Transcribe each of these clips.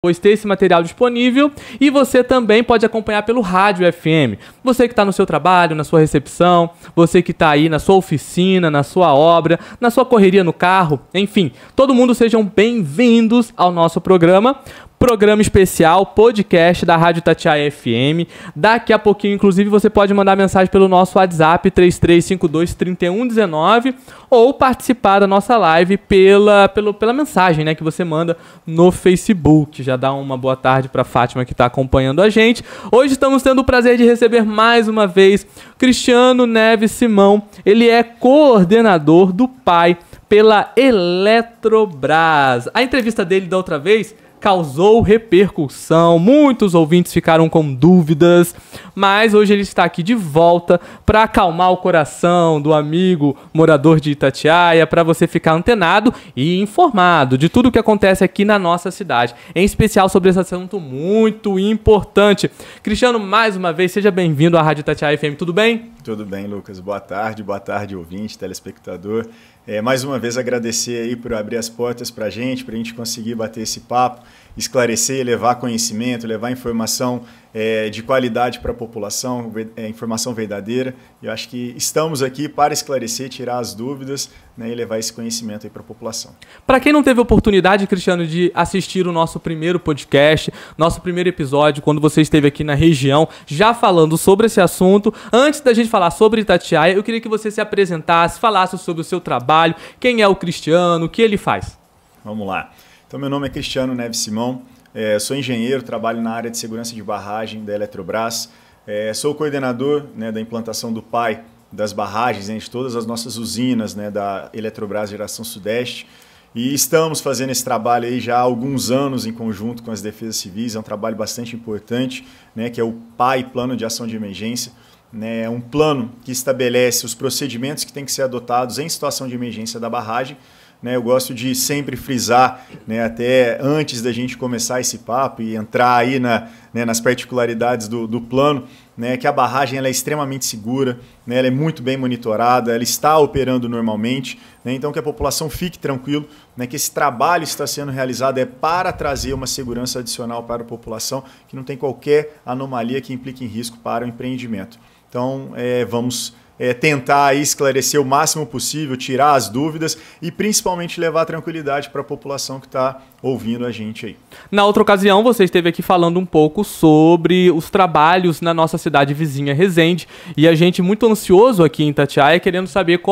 Pois ter esse material disponível e você também pode acompanhar pelo Rádio FM. Você que está no seu trabalho, na sua recepção, você que está aí na sua oficina, na sua obra, na sua correria no carro, enfim, todo mundo sejam bem-vindos ao nosso programa. Programa especial, podcast da Rádio Itatiaia FM. Daqui a pouquinho, inclusive, você pode mandar mensagem pelo nosso WhatsApp 3352-3119 ou participar da nossa live pela mensagem, né, que você manda no Facebook. Já dá uma boa tarde para Fátima que está acompanhando a gente. Hoje estamos tendo o prazer de receber mais uma vez Cristiano Neves Simão. Ele é coordenador do PAI pela Eletrobras. A entrevista dele da outra vez causou repercussão, muitos ouvintes ficaram com dúvidas, mas hoje ele está aqui de volta para acalmar o coração do amigo morador de Itatiaia, para você ficar antenado e informado de tudo o que acontece aqui na nossa cidade, em especial sobre esse assunto muito importante. Cristiano, mais uma vez, seja bem-vindo à Rádio Itatiaia FM, tudo bem? Tudo bem, Lucas. Boa tarde ouvinte, telespectador. Mais uma vez agradecer aí por abrir as portas para a gente conseguir bater esse papo, esclarecer, levar conhecimento, levar informação de qualidade para a população, informação verdadeira. Eu acho que estamos aqui para esclarecer, tirar as dúvidas, né, e levar esse conhecimento aí para a população. Para quem não teve oportunidade, Cristiano, de assistir o nosso primeiro podcast, nosso primeiro episódio, quando você esteve aqui na região, já falando sobre esse assunto, antes da gente falar sobre Itatiaia, eu queria que você se apresentasse, falasse sobre o seu trabalho, quem é o Cristiano, o que ele faz. Vamos lá. Então, meu nome é Cristiano Neves Simão, sou engenheiro, trabalho na área de segurança de barragem da Eletrobras, sou coordenador, né, da implantação do PAI das barragens, né, de todas as nossas usinas, né, da Eletrobras Geração Sudeste, e estamos fazendo esse trabalho aí já há alguns anos em conjunto com as defesas civis. É um trabalho bastante importante, né, que é o PAI, Plano de Ação de Emergência. É um plano que estabelece os procedimentos que têm que ser adotados em situação de emergência da barragem. Eu gosto de sempre frisar, né, até antes da gente começar esse papo e entrar aí nas particularidades do plano, né, que a barragem ela é extremamente segura, né, ela é muito bem monitorada, ela está operando normalmente, né, então que a população fique tranquilo, né, que esse trabalho está sendo realizado para trazer uma segurança adicional para a população, que não tem qualquer anomalia que implique em risco para o empreendimento. Então, vamos tentar aí esclarecer o máximo possível, tirar as dúvidas e principalmente levar tranquilidade para a população que está ouvindo a gente aí. Na outra ocasião, você esteve aqui falando um pouco sobre os trabalhos na nossa cidade vizinha, Resende, e a gente muito ansioso aqui em Itatiaia, querendo saber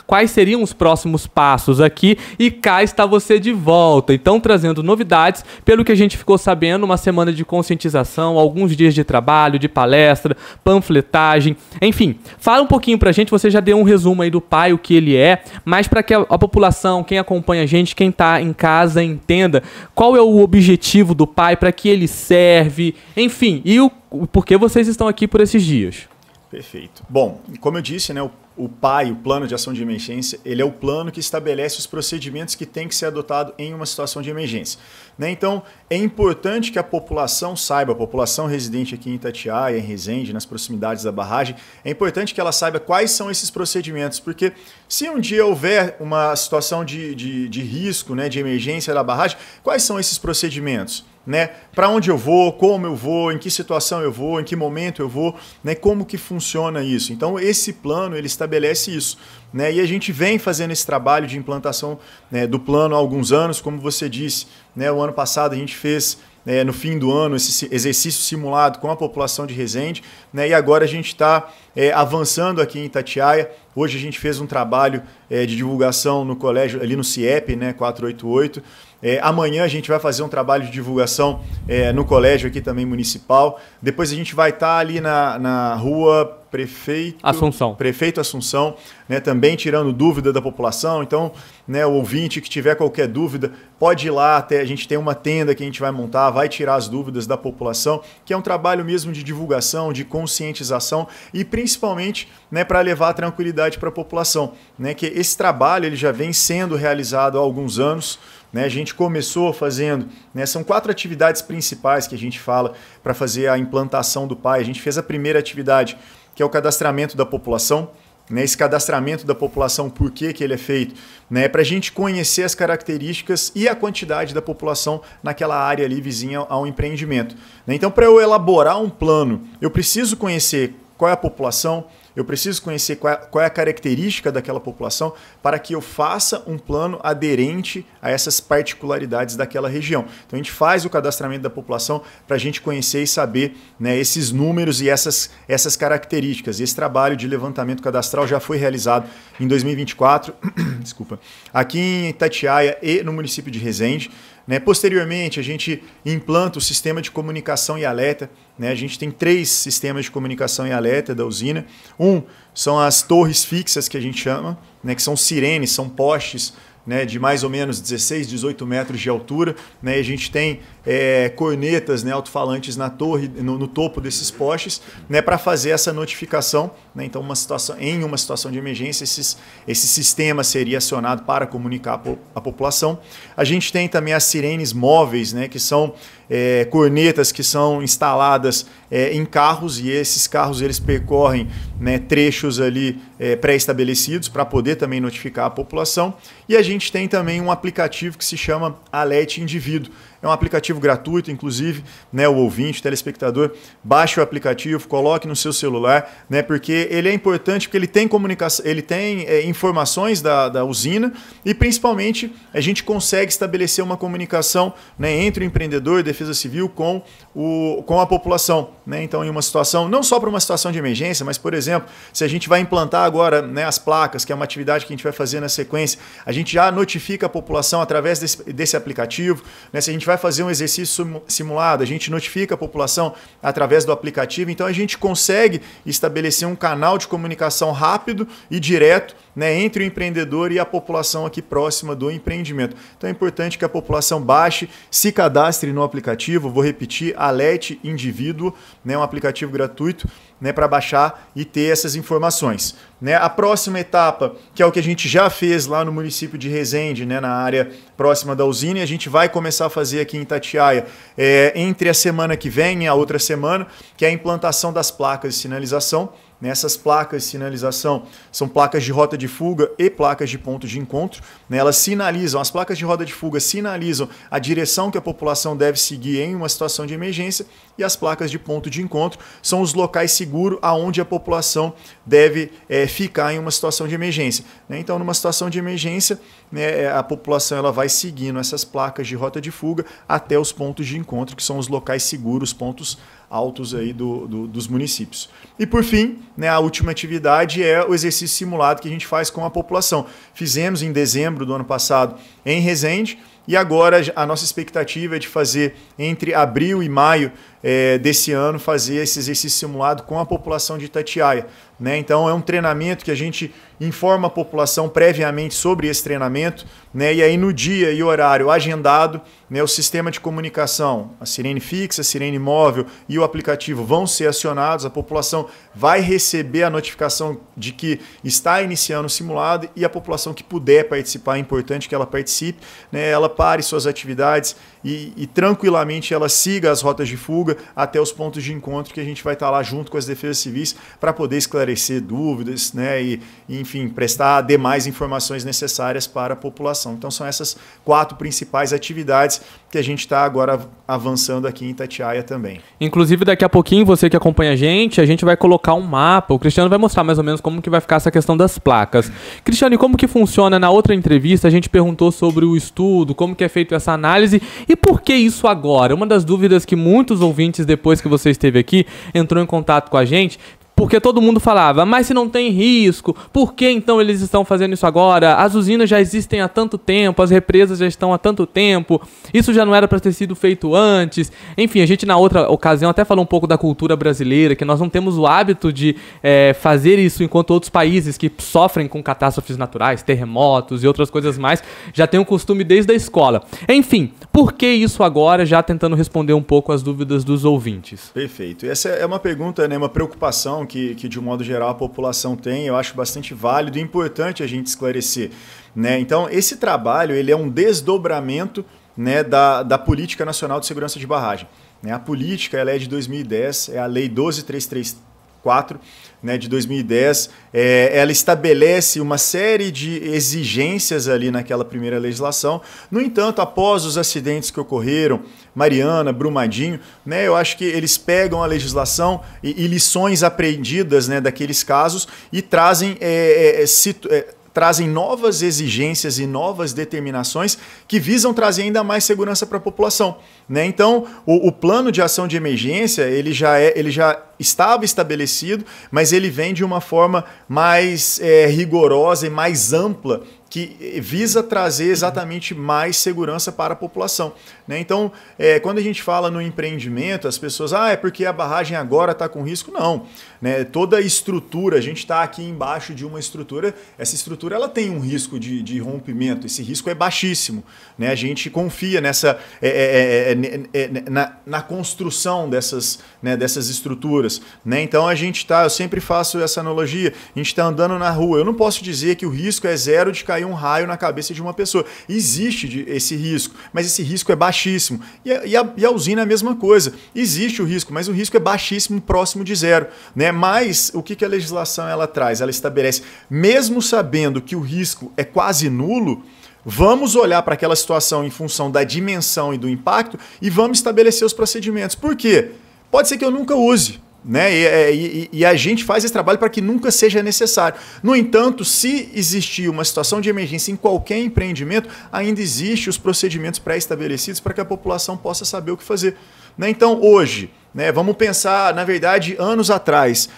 quais seriam os próximos passos aqui, e cá está você de volta, então trazendo novidades, pelo que a gente ficou sabendo, uma semana de conscientização, alguns dias de trabalho, de palestra, panfletagem, enfim, fala um pouquinho pra gente, você já deu um resumo aí do PAI, o que ele é, mas para que a população, quem acompanha a gente, quem está em casa, entenda qual é o objetivo do PAI, para que ele serve, enfim, e o porquê vocês estão aqui por esses dias. Perfeito. Bom, como eu disse, né, o PAI, o Plano de Ação de Emergência, ele é o plano que estabelece os procedimentos que tem que ser adotado em uma situação de emergência. Né? Então, é importante que a população saiba, a população residente aqui em Itatiaia, em Resende, nas proximidades da barragem, é importante que ela saiba quais são esses procedimentos, porque se um dia houver uma situação de risco, né, de emergência da barragem, quais são esses procedimentos? Né? Para onde eu vou, como eu vou, em que situação eu vou, em que momento eu vou, né? Como que funciona isso. Então esse plano ele estabelece isso, né? E a gente vem fazendo esse trabalho de implantação, né, do plano há alguns anos, como você disse, né? O ano passado a gente fez no fim do ano esse exercício simulado com a população de Resende, né? E agora a gente está avançando aqui em Itatiaia. Hoje a gente fez um trabalho de divulgação no colégio, ali no CIEP, né, 488. Amanhã a gente vai fazer um trabalho de divulgação no colégio aqui também municipal. Depois a gente vai estar ali na rua Prefeito Assunção, né, também tirando dúvida da população. Então, né, o ouvinte que tiver qualquer dúvida, pode ir lá, a gente tem uma tenda que a gente vai montar, vai tirar as dúvidas da população, que é um trabalho mesmo de divulgação, de conscientização e principalmente, né, para levar tranquilidade para a população, né, que esse trabalho ele já vem sendo realizado há alguns anos. Né, a gente começou fazendo, né, são 4 atividades principais que a gente fala para fazer a implantação do PAI. A gente fez a primeira atividade, que é o cadastramento da população. né, esse cadastramento da população, por que ele é feito, né, para a gente conhecer as características e a quantidade da população naquela área ali vizinha ao empreendimento. Né? Então, para eu elaborar um plano, eu preciso conhecer qual é a população, eu preciso conhecer qual é a característica daquela população para que eu faça um plano aderente a essas particularidades daquela região. Então a gente faz o cadastramento da população para a gente conhecer e saber, né, esses números e essas características. Esse trabalho de levantamento cadastral já foi realizado em 2024, desculpa, aqui em Itatiaia e no município de Resende. Né? Posteriormente, a gente implanta o sistema de comunicação e alerta. Né? A gente tem 3 sistemas de comunicação e alerta da usina. Um são as torres fixas, que a gente chama, né? Que são sirenes, são postes, né, de mais ou menos 16, 18 metros de altura. Né? E a gente tem cornetas, né, alto-falantes na torre, no topo desses postes, né, para fazer essa notificação. Né? Então, em uma situação de emergência, esse sistema seria acionado para comunicar a população. A gente tem também as sirenes móveis, né, que são cornetas que são instaladas em carros, e esses carros eles percorrem, né, trechos ali pré-estabelecidos para poder também notificar a população. E a gente tem também um aplicativo que se chama Alerte Indivíduo. É um aplicativo gratuito, inclusive, né, o ouvinte, o telespectador, baixe o aplicativo, coloque no seu celular, né, porque ele é importante, porque ele tem comunicação, ele tem informações da usina, e principalmente a gente consegue estabelecer uma comunicação, né, entre o empreendedor, Defesa Civil, com a população. Né? Então, em uma situação, não só para uma situação de emergência, mas, por exemplo, se a gente vai implantar agora, né, as placas, que é uma atividade que a gente vai fazer na sequência, a gente já notifica a população através desse aplicativo. Né? Se a gente vai fazer um exercício simulado, a gente notifica a população através do aplicativo. Então, a gente consegue estabelecer um canal de comunicação rápido e direto, né, entre o empreendedor e a população aqui próxima do empreendimento. Então, é importante que a população baixe, se cadastre no aplicativo. Vou repetir, Alerte Indivíduo, né, um aplicativo gratuito, né, para baixar e ter essas informações. Né? A próxima etapa, que é o que a gente já fez lá no município de Resende, né, na área próxima da usina, e a gente vai começar a fazer aqui em Itatiaia entre a semana que vem e a outra semana, que é a implantação das placas de sinalização. Essas placas de sinalização são placas de rota de fuga e placas de ponto de encontro. Elas sinalizam, as placas de rota de fuga sinalizam a direção que a população deve seguir em uma situação de emergência, e as placas de ponto de encontro são os locais seguros aonde a população deve ficar em uma situação de emergência. Então, numa situação de emergência, né, a população ela vai seguindo essas placas de rota de fuga até os pontos de encontro, que são os locais seguros, pontos altos aí dos municípios. E por fim, né, a última atividade é o exercício simulado que a gente faz com a população. Fizemos em dezembro do ano passado em Resende, e agora a nossa expectativa é de fazer entre abril e maio desse ano, fazer esse exercício simulado com a população de Itatiaia. Né? Então é um treinamento que a gente informa a população previamente sobre esse treinamento, né? E aí no dia e horário agendado, né, o sistema de comunicação, a sirene fixa, a sirene móvel e o aplicativo vão ser acionados, a população vai receber a notificação de que está iniciando o simulado, e a população que puder participar, é importante que ela participe, né, ela pare suas atividades e tranquilamente ela siga as rotas de fuga até os pontos de encontro, que a gente vai estar lá junto com as defesas civis para poder esclarecer dúvidas, né, e enfim, prestar demais informações necessárias para a população. Então são essas 4 principais atividades que a gente está agora avançando aqui em Itatiaia também. Inclusive, daqui a pouquinho, você que acompanha a gente vai colocar um mapa. O Cristiano vai mostrar mais ou menos como que vai ficar essa questão das placas. Cristiano, e como que funciona? Na outra entrevista, a gente perguntou sobre o estudo, como que é feito essa análise e por que isso agora? Uma das dúvidas que muitos ouvintes, depois que você esteve aqui, entrou em contato com a gente, porque todo mundo falava, mas se não tem risco, por que então eles estão fazendo isso agora? As usinas já existem há tanto tempo, as represas já estão há tanto tempo, isso já não era para ter sido feito antes. Enfim, a gente na outra ocasião até falou um pouco da cultura brasileira, que nós não temos o hábito de fazer isso, enquanto outros países que sofrem com catástrofes naturais, terremotos e outras coisas mais, já têm o costume desde a escola. Enfim, por que isso agora? Já tentando responder um pouco as dúvidas dos ouvintes. Perfeito. Essa é uma pergunta, né, uma preocupação que de um modo geral a população tem, eu acho bastante válido e importante a gente esclarecer. Né? Então, esse trabalho ele é um desdobramento, né, da Política Nacional de Segurança de Barragem. Né? A política ela é de 2010, é a Lei 12.333 4, né, de 2010, ela estabelece uma série de exigências ali naquela primeira legislação. No entanto, após os acidentes que ocorreram, Mariana, Brumadinho, né, eu acho que eles pegam a legislação e lições aprendidas, né, daqueles casos e trazem novas exigências e novas determinações que visam trazer ainda mais segurança para a população, né? Então, o plano de ação de emergência ele já estava estabelecido, mas ele vem de uma forma mais rigorosa e mais ampla, que visa trazer exatamente mais segurança para a população, né? Então, quando a gente fala no empreendimento, as pessoas, é porque a barragem agora está com risco. Não, né? Toda a estrutura, a gente está aqui embaixo de uma estrutura, essa estrutura ela tem um risco de rompimento, esse risco é baixíssimo, né? A gente confia na construção dessas estruturas, né? Então eu sempre faço essa analogia, a gente está andando na rua, eu não posso dizer que o risco é zero de cair um raio na cabeça de uma pessoa. Existe esse risco, mas esse risco é baixíssimo. E a usina é a mesma coisa. Existe o risco, mas o risco é baixíssimo, próximo de zero, né? Mas o que a legislação ela traz? Ela estabelece, mesmo sabendo que o risco é quase nulo, vamos olhar para aquela situação em função da dimensão e do impacto e vamos estabelecer os procedimentos. Por quê? Pode ser que eu nunca use, né? E a gente faz esse trabalho para que nunca seja necessário. No entanto, se existir uma situação de emergência em qualquer empreendimento, ainda existem os procedimentos pré-estabelecidos para que a população possa saber o que fazer, né? Então, hoje, né, vamos pensar, na verdade, anos atrás,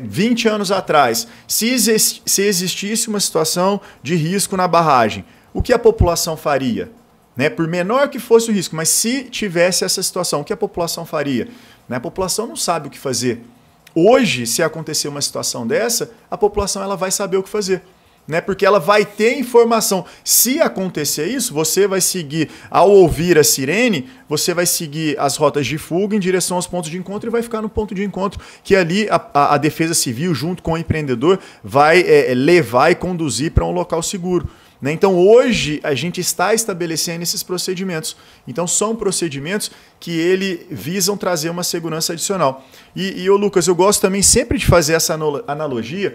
20 anos atrás, se existisse uma situação de risco na barragem, o que a população faria? Né? Por menor que fosse o risco, mas se tivesse essa situação, o que a população faria? A população não sabe o que fazer. Hoje, se acontecer uma situação dessa, a população ela vai saber o que fazer, né? Porque ela vai ter informação. Se acontecer isso, você vai seguir, ao ouvir a sirene, você vai seguir as rotas de fuga em direção aos pontos de encontro e vai ficar no ponto de encontro, que ali a Defesa Civil, junto com o empreendedor, vai levar e conduzir para um local seguro. Né? Então, hoje, a gente está estabelecendo esses procedimentos. Então, são procedimentos que visam trazer uma segurança adicional. E Lucas, eu gosto também sempre de fazer essa analogia,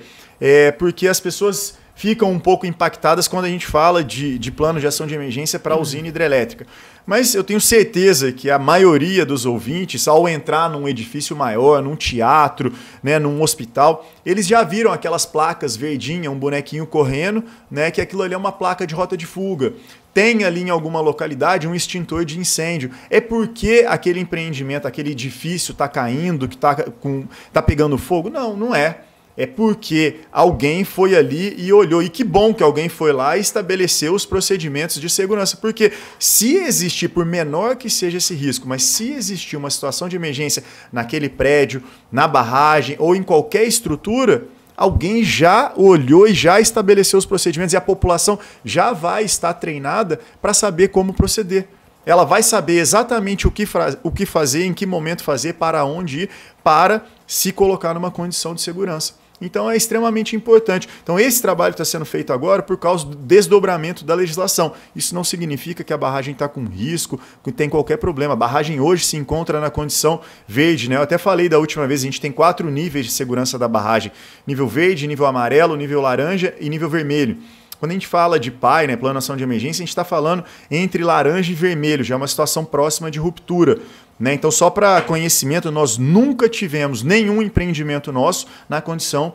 porque as pessoas ficam um pouco impactadas quando a gente fala de plano de ação de emergência para a usina hidrelétrica. Mas eu tenho certeza que a maioria dos ouvintes, ao entrar num edifício maior, num teatro, né, num hospital, eles já viram aquelas placas verdinhas, um bonequinho correndo, né, que aquilo ali é uma placa de rota de fuga. Tem ali em alguma localidade um extintor de incêndio. É porque aquele empreendimento, aquele edifício está caindo, que tá pegando fogo? Não, não é. É porque alguém foi ali e olhou. E que bom que alguém foi lá e estabeleceu os procedimentos de segurança. Porque se existir, por menor que seja esse risco, mas se existir uma situação de emergência naquele prédio, na barragem ou em qualquer estrutura, alguém já olhou e já estabeleceu os procedimentos e a população já vai estar treinada para saber como proceder. Ela vai saber exatamente o que fazer, em que momento fazer, para onde ir, para se colocar numa condição de segurança. Então é extremamente importante. Então esse trabalho está sendo feito agora por causa do desdobramento da legislação. Isso não significa que a barragem está com risco, que tem qualquer problema. A barragem hoje se encontra na condição verde, né? Eu até falei da última vez, a gente tem 4 níveis de segurança da barragem. Nível verde, nível amarelo, nível laranja e nível vermelho. Quando a gente fala de PAI, né, Plano de Ação de Emergência, a gente está falando entre laranja e vermelho, já é uma situação próxima de ruptura. Né? Então, só para conhecimento, nós nunca tivemos nenhum empreendimento nosso na condição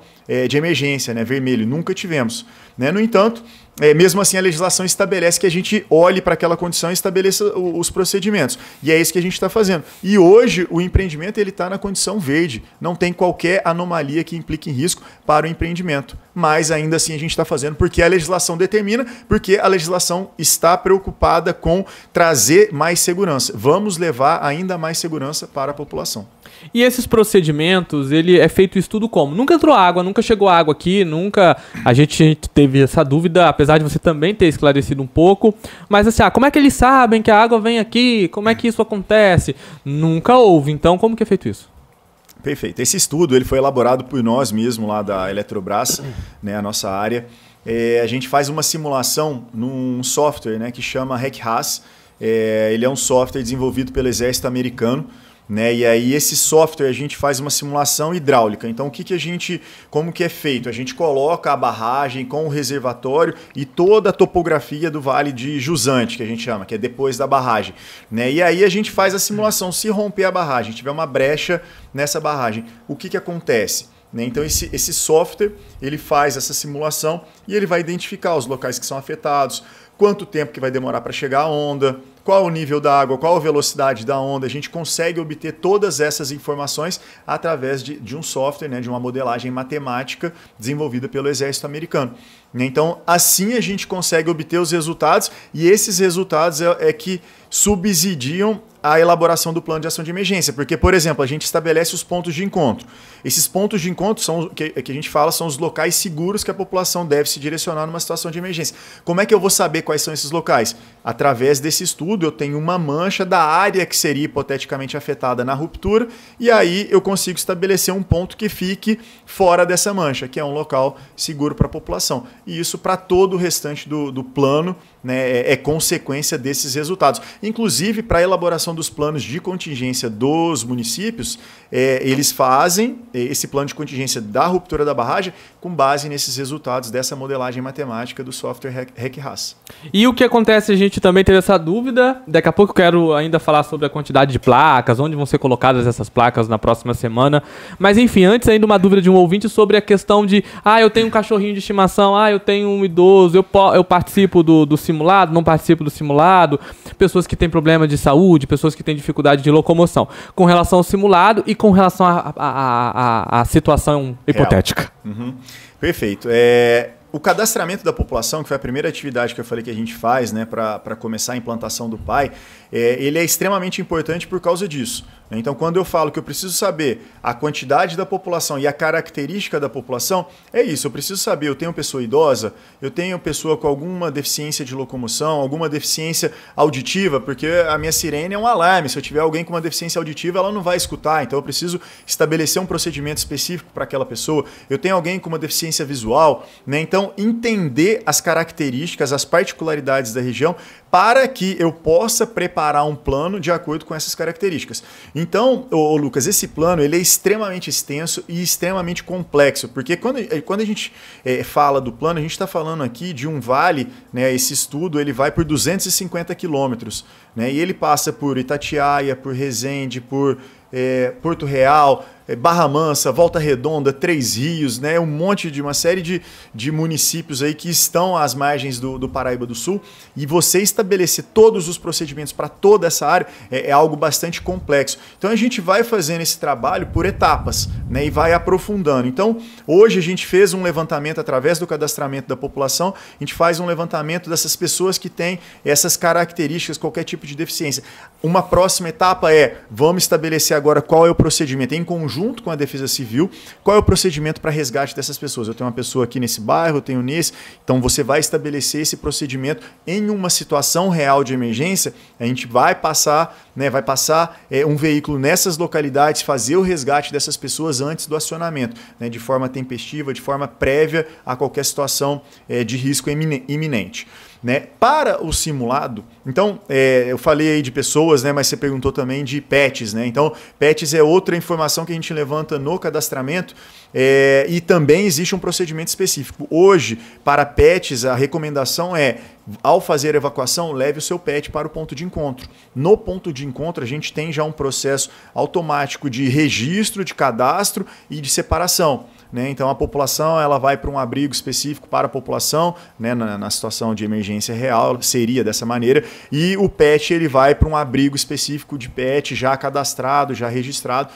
de emergência, né, vermelho, nunca tivemos. Né? No entanto, mesmo assim a legislação estabelece que a gente olhe para aquela condição e estabeleça os procedimentos. E é isso que a gente está fazendo. E hoje o empreendimento está na condição verde, não tem qualquer anomalia que implique em risco para o empreendimento. Mas ainda assim a gente está fazendo porque a legislação determina, porque a legislação está preocupada com trazer mais segurança. Vamos levar ainda mais segurança para a população. E esses procedimentos, ele é feito estudo como? Nunca entrou água, nunca chegou água aqui, nunca a gente teve essa dúvida, apesar de você também ter esclarecido um pouco. Mas assim, como é que eles sabem que a água vem aqui? Como é que isso acontece? Nunca houve. Então, como que é feito isso? Perfeito. Esse estudo ele foi elaborado por nós mesmos lá da Eletrobras, né, a nossa área. A gente faz uma simulação num software, né, que chama RecRAS. Ele é um software desenvolvido pelo Exército Americano. né? E aí esse software a gente faz uma simulação hidráulica. Então como que é feito? A gente coloca a barragem com o reservatório e toda a topografia do Vale de Jusante, que a gente chama, que é depois da barragem, né? E aí a gente faz a simulação, se romper a barragem, tiver uma brecha nessa barragem, o que acontece? Então esse software ele faz essa simulação e ele vai identificar os locais que são afetados, quanto tempo que vai demorar para chegar a onda, qual o nível da água, qual a velocidade da onda. A gente consegue obter todas essas informações através de um software, né, de uma modelagem matemática desenvolvida pelo Exército Americano. Então, assim a gente consegue obter os resultados e esses resultados é que subsidiam a elaboração do plano de ação de emergência. Porque, por exemplo, a gente estabelece os pontos de encontro. Esses pontos de encontro são que a gente fala são os locais seguros que a população deve se direcionar numa situação de emergência. Como é que eu vou saber quais são esses locais? Através desse estudo, eu tenho uma mancha da área que seria hipoteticamente afetada na ruptura e aí eu consigo estabelecer um ponto que fique fora dessa mancha, que é um local seguro para a população. E isso para todo o restante do plano, né, é consequência desses resultados. Inclusive, para a elaboração dos planos de contingência dos municípios, eles fazem esse plano de contingência da ruptura da barragem com base nesses resultados dessa modelagem matemática do software REC-RAS. E o que acontece, a gente também teve essa dúvida, daqui a pouco eu quero ainda falar sobre a quantidade de placas, onde vão ser colocadas essas placas na próxima semana, mas enfim, antes ainda uma dúvida de um ouvinte sobre a questão de, eu tenho um cachorrinho de estimação, eu tenho um idoso, eu participo do simulado, não participo do simulado, pessoas que têm problema de saúde, pessoas que têm dificuldade de locomoção, com relação ao simulado e com relação à situação hipotética. Uhum. Perfeito. O cadastramento da população, que foi a primeira atividade que eu falei que a gente faz, né, para começar a implantação do PAI, ele é extremamente importante por causa disso. Então, quando eu falo que eu preciso saber a quantidade da população e a característica da população, é isso. Eu preciso saber, eu tenho pessoa idosa, eu tenho pessoa com alguma deficiência de locomoção, alguma deficiência auditiva, porque a minha sirene é um alarme. Se eu tiver alguém com uma deficiência auditiva, ela não vai escutar. Então, eu preciso estabelecer um procedimento específico para aquela pessoa. Eu tenho alguém com uma deficiência visual, né? Então, entender as características, as particularidades da região, para que eu possa preparar um plano de acordo com essas características. Então, Lucas, esse plano ele é extremamente extenso e extremamente complexo, porque quando a gente fala do plano, a gente está falando aqui de um vale, né, esse estudo ele vai por 250 quilômetros, né, e ele passa por Itatiaia, por Resende, por Porto Real, Barra Mansa, Volta Redonda, Três Rios, né? Uma série de municípios aí que estão às margens do Paraíba do Sul, e você estabelecer todos os procedimentos para toda essa área é algo bastante complexo. Então a gente vai fazendo esse trabalho por etapas, né? E vai aprofundando. Então hoje a gente fez um levantamento através do cadastramento da população, a gente faz um levantamento dessas pessoas que têm essas características, qualquer tipo de deficiência. Uma próxima etapa vamos estabelecer agora qual é o procedimento em conjunto com a Defesa Civil, qual é o procedimento para resgate dessas pessoas. Eu tenho uma pessoa aqui nesse bairro, eu tenho nesse, então você vai estabelecer esse procedimento em uma situação real de emergência, a gente vai passar um veículo nessas localidades, fazer o resgate dessas pessoas antes do acionamento, né, de forma tempestiva, de forma prévia a qualquer situação de risco iminente. Né? Para o simulado, então, eu falei aí de pessoas, né, mas você perguntou também de PETs. Né? Então, PETs é outra informação que a gente levanta no cadastramento e também existe um procedimento específico. Hoje, para PETs, a recomendação ao fazer a evacuação, leve o seu PET para o ponto de encontro. No ponto de encontro, a gente tem já um processo automático de registro, de cadastro e de separação. Né? Então a população ela vai para um abrigo específico para a população, né? na situação de emergência real seria dessa maneira, e o PET ele vai para um abrigo específico de PET já cadastrado, já registrado,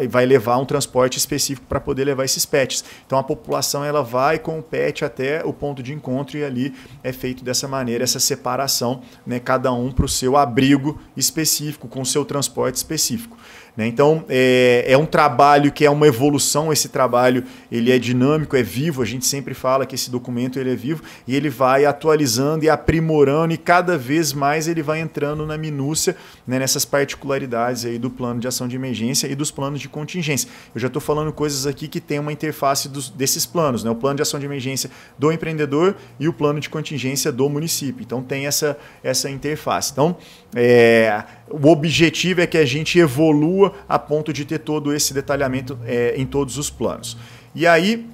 vai levar um transporte específico para poder levar esses PETs. Então a população ela vai com o PET até o ponto de encontro e ali é feito dessa maneira essa separação, né? Cada um para o seu abrigo específico, com o seu transporte específico. Né? Então, é um trabalho que é uma evolução, esse trabalho trabalho ele é dinâmico, é vivo, a gente sempre fala que esse documento ele é vivo e ele vai atualizando e aprimorando e cada vez mais ele vai entrando na minúcia, né, nessas particularidades aí do plano de ação de emergência e dos planos de contingência. Eu já estou falando coisas aqui que tem uma interface desses planos, né, o plano de ação de emergência do empreendedor e o plano de contingência do município. Então tem essa interface. Então o objetivo é que a gente evolua a ponto de ter todo esse detalhamento em todos os planos. E aí,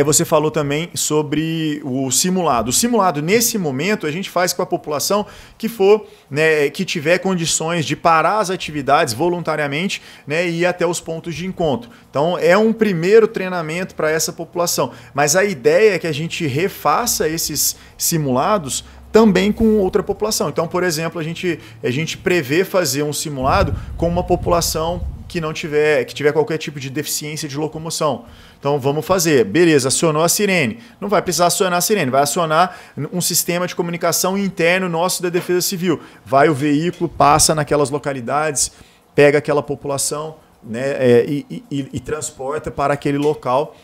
você falou também sobre o simulado. O simulado, nesse momento, a gente faz com a população que for, né, que tiver condições de parar as atividades voluntariamente, né, e ir até os pontos de encontro. Então, é um primeiro treinamento para essa população. Mas a ideia é que a gente refaça esses simulados também com outra população. Então, por exemplo, a gente prevê fazer um simulado com uma população que tiver qualquer tipo de deficiência de locomoção. Então vamos fazer, beleza, acionou a sirene. Não vai precisar acionar a sirene, vai acionar um sistema de comunicação interno nosso da Defesa Civil. Vai o veículo, passa naquelas localidades, pega aquela população, né, e transporta para aquele local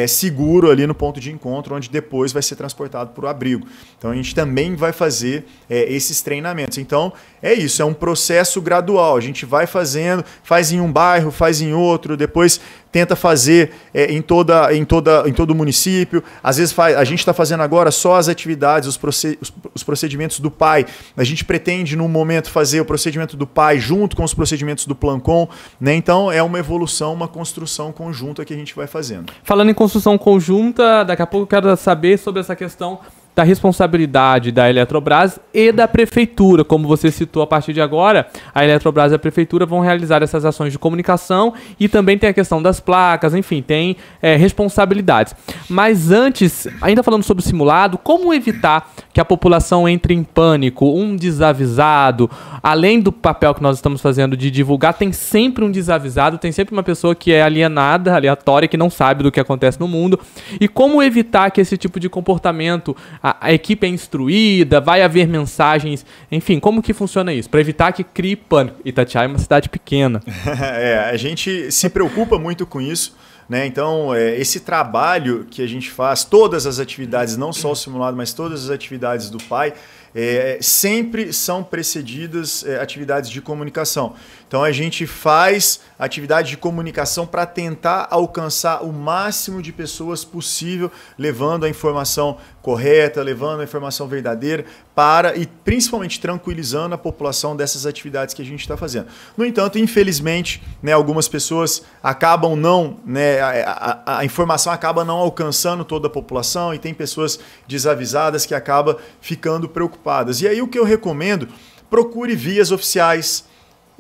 seguro ali no ponto de encontro, onde depois vai ser transportado para o abrigo. Então a gente também vai fazer esses treinamentos. Então é isso, é um processo gradual. A gente vai fazendo, faz em um bairro, faz em outro, depois tenta fazer em todo o município. Às vezes a gente está fazendo agora só as atividades, os procedimentos do PAI. A gente pretende, num momento, fazer o procedimento do PAI junto com os procedimentos do PLANCOM, né? Então é uma evolução, uma construção conjunta que a gente vai fazendo. Falando em construção conjunta, daqui a pouco eu quero saber sobre essa questão da responsabilidade da Eletrobras e da Prefeitura. Como você citou, a partir de agora, a Eletrobras e a Prefeitura vão realizar essas ações de comunicação e também tem a questão das placas, enfim, tem responsabilidades. Mas antes, ainda falando sobre o simulado, como evitar que a população entre em pânico, um desavisado, além do papel que nós estamos fazendo de divulgar, tem sempre um desavisado, tem sempre uma pessoa que é alienada, aleatória, que não sabe do que acontece no mundo. E como evitar que esse tipo de comportamento, a equipe é instruída, vai haver mensagens, enfim, como que funciona isso? Para evitar que crie pânico. Itatiaia é uma cidade pequena. A gente se preocupa muito com isso, né? Então, esse trabalho que a gente faz, todas as atividades, não só o simulado, mas todas as atividades do PAI, sempre são precedidas atividades de comunicação. Então a gente faz atividade de comunicação para tentar alcançar o máximo de pessoas possível, levando a informação correta, levando a informação verdadeira e principalmente tranquilizando a população dessas atividades que a gente está fazendo. No entanto, infelizmente, né, algumas pessoas acabam a informação acaba não alcançando toda a população e tem pessoas desavisadas que acabam ficando preocupadas. E aí o que eu recomendo, procure vias oficiais.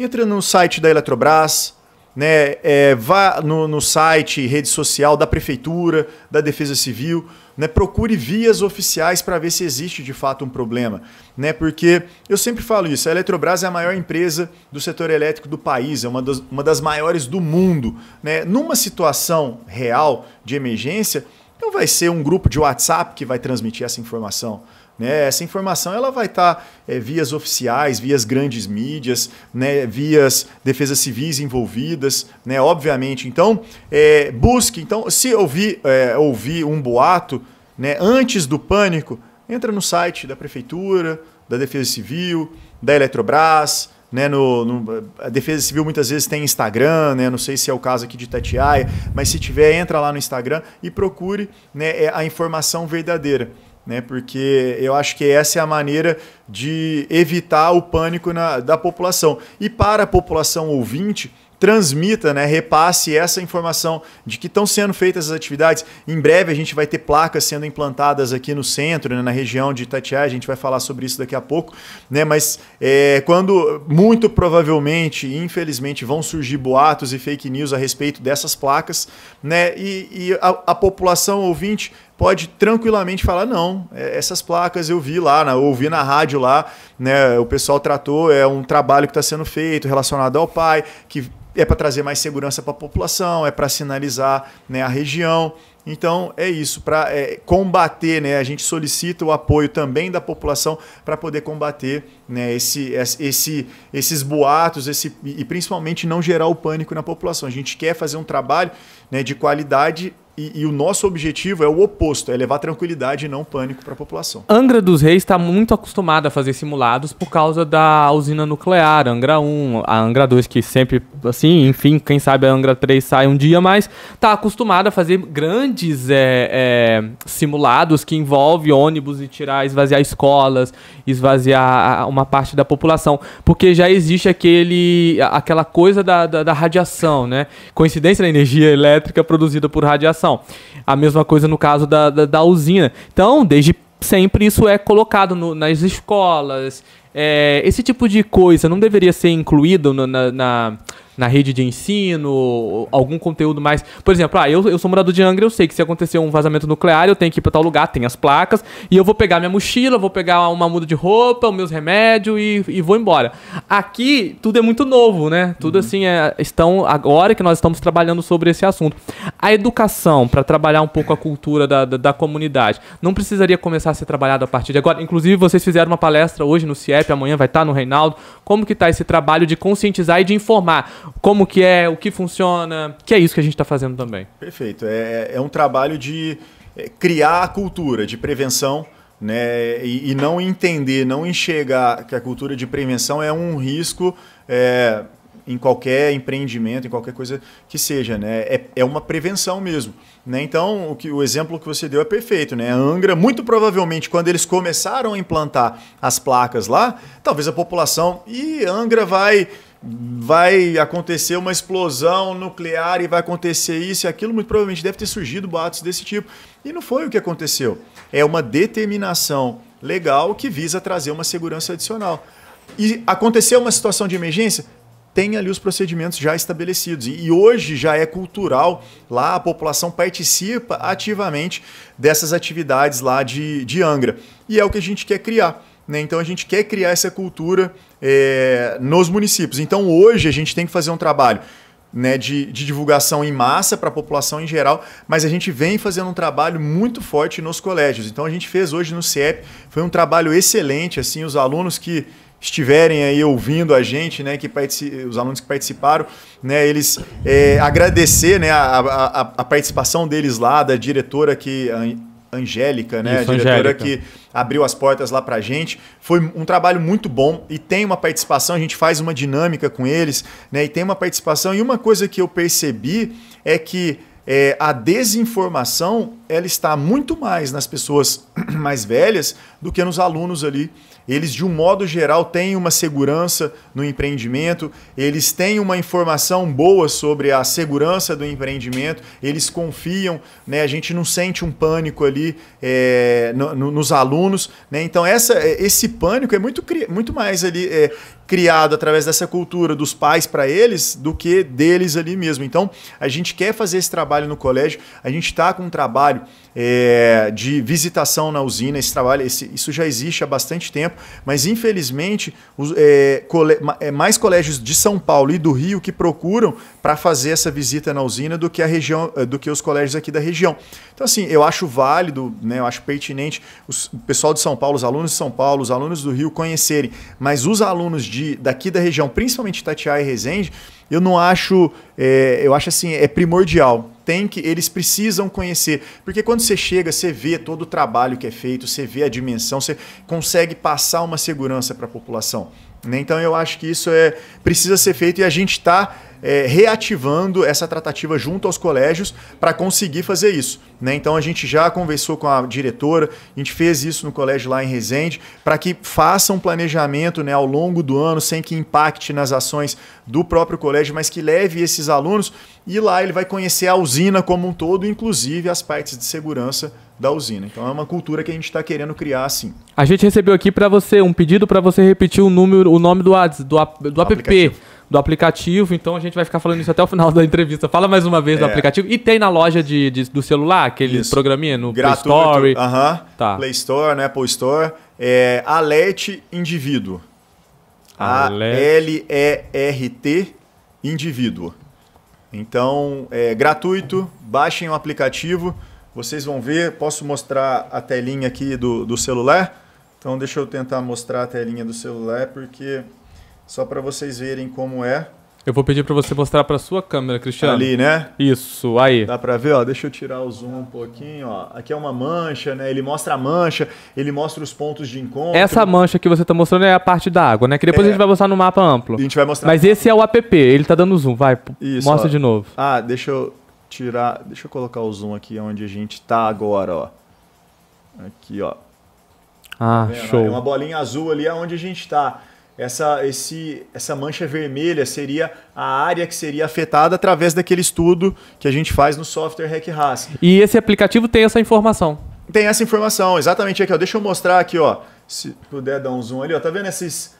Entra no site da Eletrobras, né, vá no site, rede social da Prefeitura, da Defesa Civil, né, procure vias oficiais para ver se existe de fato um problema. Né, porque eu sempre falo isso, a Eletrobras é a maior empresa do setor elétrico do país, é uma das maiores do mundo. Né? Numa situação real de emergência, não vai ser um grupo de WhatsApp que vai transmitir essa informação. Essa informação ela vai estar vias oficiais, vias grandes mídias, né, vias defesas civis envolvidas, né, obviamente. Então, busque. Então, se ouvir um boato, né, antes do pânico, entra no site da Prefeitura, da Defesa Civil, da Eletrobras. Né, a Defesa Civil muitas vezes tem Instagram, né, não sei se é o caso aqui de Itatiaia, mas se tiver, entra lá no Instagram e procure, né, a informação verdadeira. Né, porque eu acho que essa é a maneira de evitar o pânico da população. E para a população ouvinte, transmita, né, repasse essa informação de que estão sendo feitas as atividades. Em breve a gente vai ter placas sendo implantadas aqui no centro, né, na região de Itatiaia, a gente vai falar sobre isso daqui a pouco. Né, mas quando muito provavelmente, infelizmente, vão surgir boatos e fake news a respeito dessas placas, né, e a população ouvinte pode tranquilamente falar, não, essas placas eu vi lá, ouvi na rádio lá, né, o pessoal tratou, é um trabalho que está sendo feito relacionado ao PAI, que é para trazer mais segurança para a população, é para sinalizar, né, a região. Então é isso, para combater, né, a gente solicita o apoio também da população para poder combater, né, esses boatos e principalmente não gerar o pânico na população. A gente quer fazer um trabalho, né, de qualidade e o nosso objetivo é o oposto, é levar tranquilidade e não pânico para a população. Angra dos Reis está muito acostumada a fazer simulados por causa da usina nuclear, Angra 1, a Angra 2 que sempre, assim, enfim, quem sabe a Angra 3 sai um dia, mas está acostumada a fazer grandes simulados que envolvem ônibus e esvaziar escolas, esvaziar uma parte da população, porque já existe aquela coisa da radiação, né? Coincidência da energia elétrica produzida por radiação. A mesma coisa no caso da usina. Então, desde sempre isso é colocado nas escolas. Esse tipo de coisa não deveria ser incluído na rede de ensino, algum conteúdo mais... Por exemplo, eu sou morador de Angra, eu sei que se acontecer um vazamento nuclear, eu tenho que ir para tal lugar, tem as placas, e eu vou pegar minha mochila, vou pegar uma muda de roupa, os meus remédios e vou embora. Aqui, tudo é muito novo, né? Tudo assim, agora que nós estamos trabalhando sobre esse assunto. A educação, para trabalhar um pouco a cultura da comunidade, não precisaria começar a ser trabalhado a partir de agora? Inclusive, vocês fizeram uma palestra hoje no CIEP, amanhã vai estar no Reinaldo. Como que está esse trabalho de conscientizar e de informar? Como que o que funciona, que é isso que a gente está fazendo também. Perfeito. É um trabalho de criar a cultura de prevenção, né, e não entender, não enxergar que a cultura de prevenção é um risco em qualquer empreendimento, em qualquer coisa que seja, né? É uma prevenção mesmo, né? Então, o exemplo que você deu é perfeito, né? A Angra, muito provavelmente, quando eles começaram a implantar as placas lá, talvez a população... E Angra vai acontecer uma explosão nuclear e vai acontecer isso e aquilo, muito provavelmente deve ter surgido boatos desse tipo. E não foi o que aconteceu. É uma determinação legal que visa trazer uma segurança adicional. E aconteceu uma situação de emergência, tem ali os procedimentos já estabelecidos. E hoje já é cultural, lá a população participa ativamente dessas atividades lá de Angra. E é o que a gente quer criar. Né? Então a gente quer criar essa cultura nos municípios. Então hoje a gente tem que fazer um trabalho, né, de divulgação em massa para a população em geral, mas a gente vem fazendo um trabalho muito forte nos colégios. Então a gente fez hoje no CIEP, foi um trabalho excelente, assim, os alunos que estiverem aí ouvindo a gente, né, os alunos que participaram, né, eles agradecer, né, a participação deles lá, da diretora que... Angélica, né? Isso, a diretora Angélica, que abriu as portas lá pra gente. Foi um trabalho muito bom e tem uma participação, a gente faz uma dinâmica com eles, né? E tem uma participação. E uma coisa que eu percebi é que a desinformação ela está muito mais nas pessoas mais velhas do que nos alunos ali. Eles, de um modo geral, têm uma segurança no empreendimento, eles têm uma informação boa sobre a segurança do empreendimento, eles confiam, né? A gente não sente um pânico ali nos alunos, né? Então esse pânico é muito mais ali criado através dessa cultura dos pais para eles do que deles ali mesmo. Então a gente quer fazer esse trabalho no colégio, a gente está com um trabalho de visitação na usina. Esse trabalho, isso já existe há bastante tempo, mas infelizmente mais colégios de São Paulo e do Rio que procuram para fazer essa visita na usina do que a região, do que os colégios aqui da região. Então assim, eu acho válido, né, eu acho pertinente o pessoal de São Paulo, os alunos de São Paulo, os alunos do Rio conhecerem, mas os alunos daqui da região, principalmente Itatiaia e Resende, eu não acho, eu acho assim, é primordial. Eles precisam conhecer, porque quando você chega, você vê todo o trabalho que é feito, você vê a dimensão, você consegue passar uma segurança para a população. Né? Então eu acho que isso precisa ser feito e a gente está reativando essa tratativa junto aos colégios para conseguir fazer isso. Né? Então a gente já conversou com a diretora, a gente fez isso no colégio lá em Resende, para que faça um planejamento, né, ao longo do ano, sem que impacte nas ações do próprio colégio, mas que leve esses alunos e lá ele vai conhecer a usina como um todo, inclusive as partes de segurança da usina. Então é uma cultura que a gente está querendo criar assim. A gente recebeu aqui para você um pedido para você repetir o nome do app. do aplicativo, então a gente vai ficar falando isso até o final da entrevista. Fala mais uma vez do aplicativo. E tem na loja do celular, aquele programinha no gratuito, Play Store. Tá. Play Store, né, Apple Store. Alert Indivíduo. ALERT Indivíduo. Então, é gratuito, baixem o aplicativo, vocês vão ver, posso mostrar a telinha aqui do celular? Então deixa eu tentar mostrar a telinha do celular, porque só para vocês verem como é. Eu vou pedir para você mostrar para sua câmera, Cristiano. Ali, né? Isso, aí. Dá para ver, ó, deixa eu tirar o zoom um pouquinho, ó. Aqui é uma mancha, né? Ele mostra a mancha, ele mostra os pontos de encontro. Essa mancha que você está mostrando é a parte da água, né? Que depois a gente vai mostrar no mapa amplo. A gente vai mostrar. Mas esse é o app, ele tá dando zoom, vai, isso, mostra ó. de novo. Deixa eu tirar, deixa eu colocar o zoom aqui onde a gente tá agora, ó. Aqui, ó. Tá show. É uma bolinha azul ali onde a gente tá. Essa mancha vermelha seria a área que seria afetada através daquele estudo que a gente faz no software HackRAS. E esse aplicativo tem essa informação? Tem essa informação, exatamente aqui, ó. Deixa eu mostrar aqui, ó. Se puder dar um zoom ali, ó. Tá vendo essas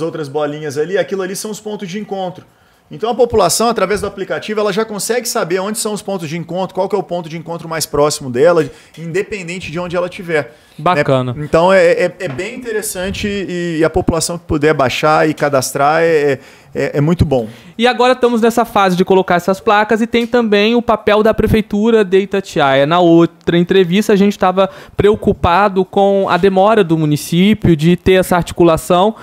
outras bolinhas ali? Aquilo ali são os pontos de encontro. Então a população, através do aplicativo, ela já consegue saber onde são os pontos de encontro, qual que é o ponto de encontro mais próximo dela, independente de onde ela estiver. Bacana. Né? Então é bem interessante e a população que puder baixar e cadastrar é muito bom. E agora estamos nessa fase de colocar essas placas e tem também o papel da Prefeitura de Itatiaia. Na outra entrevista a gente estava preocupado com a demora do município de ter essa articulação.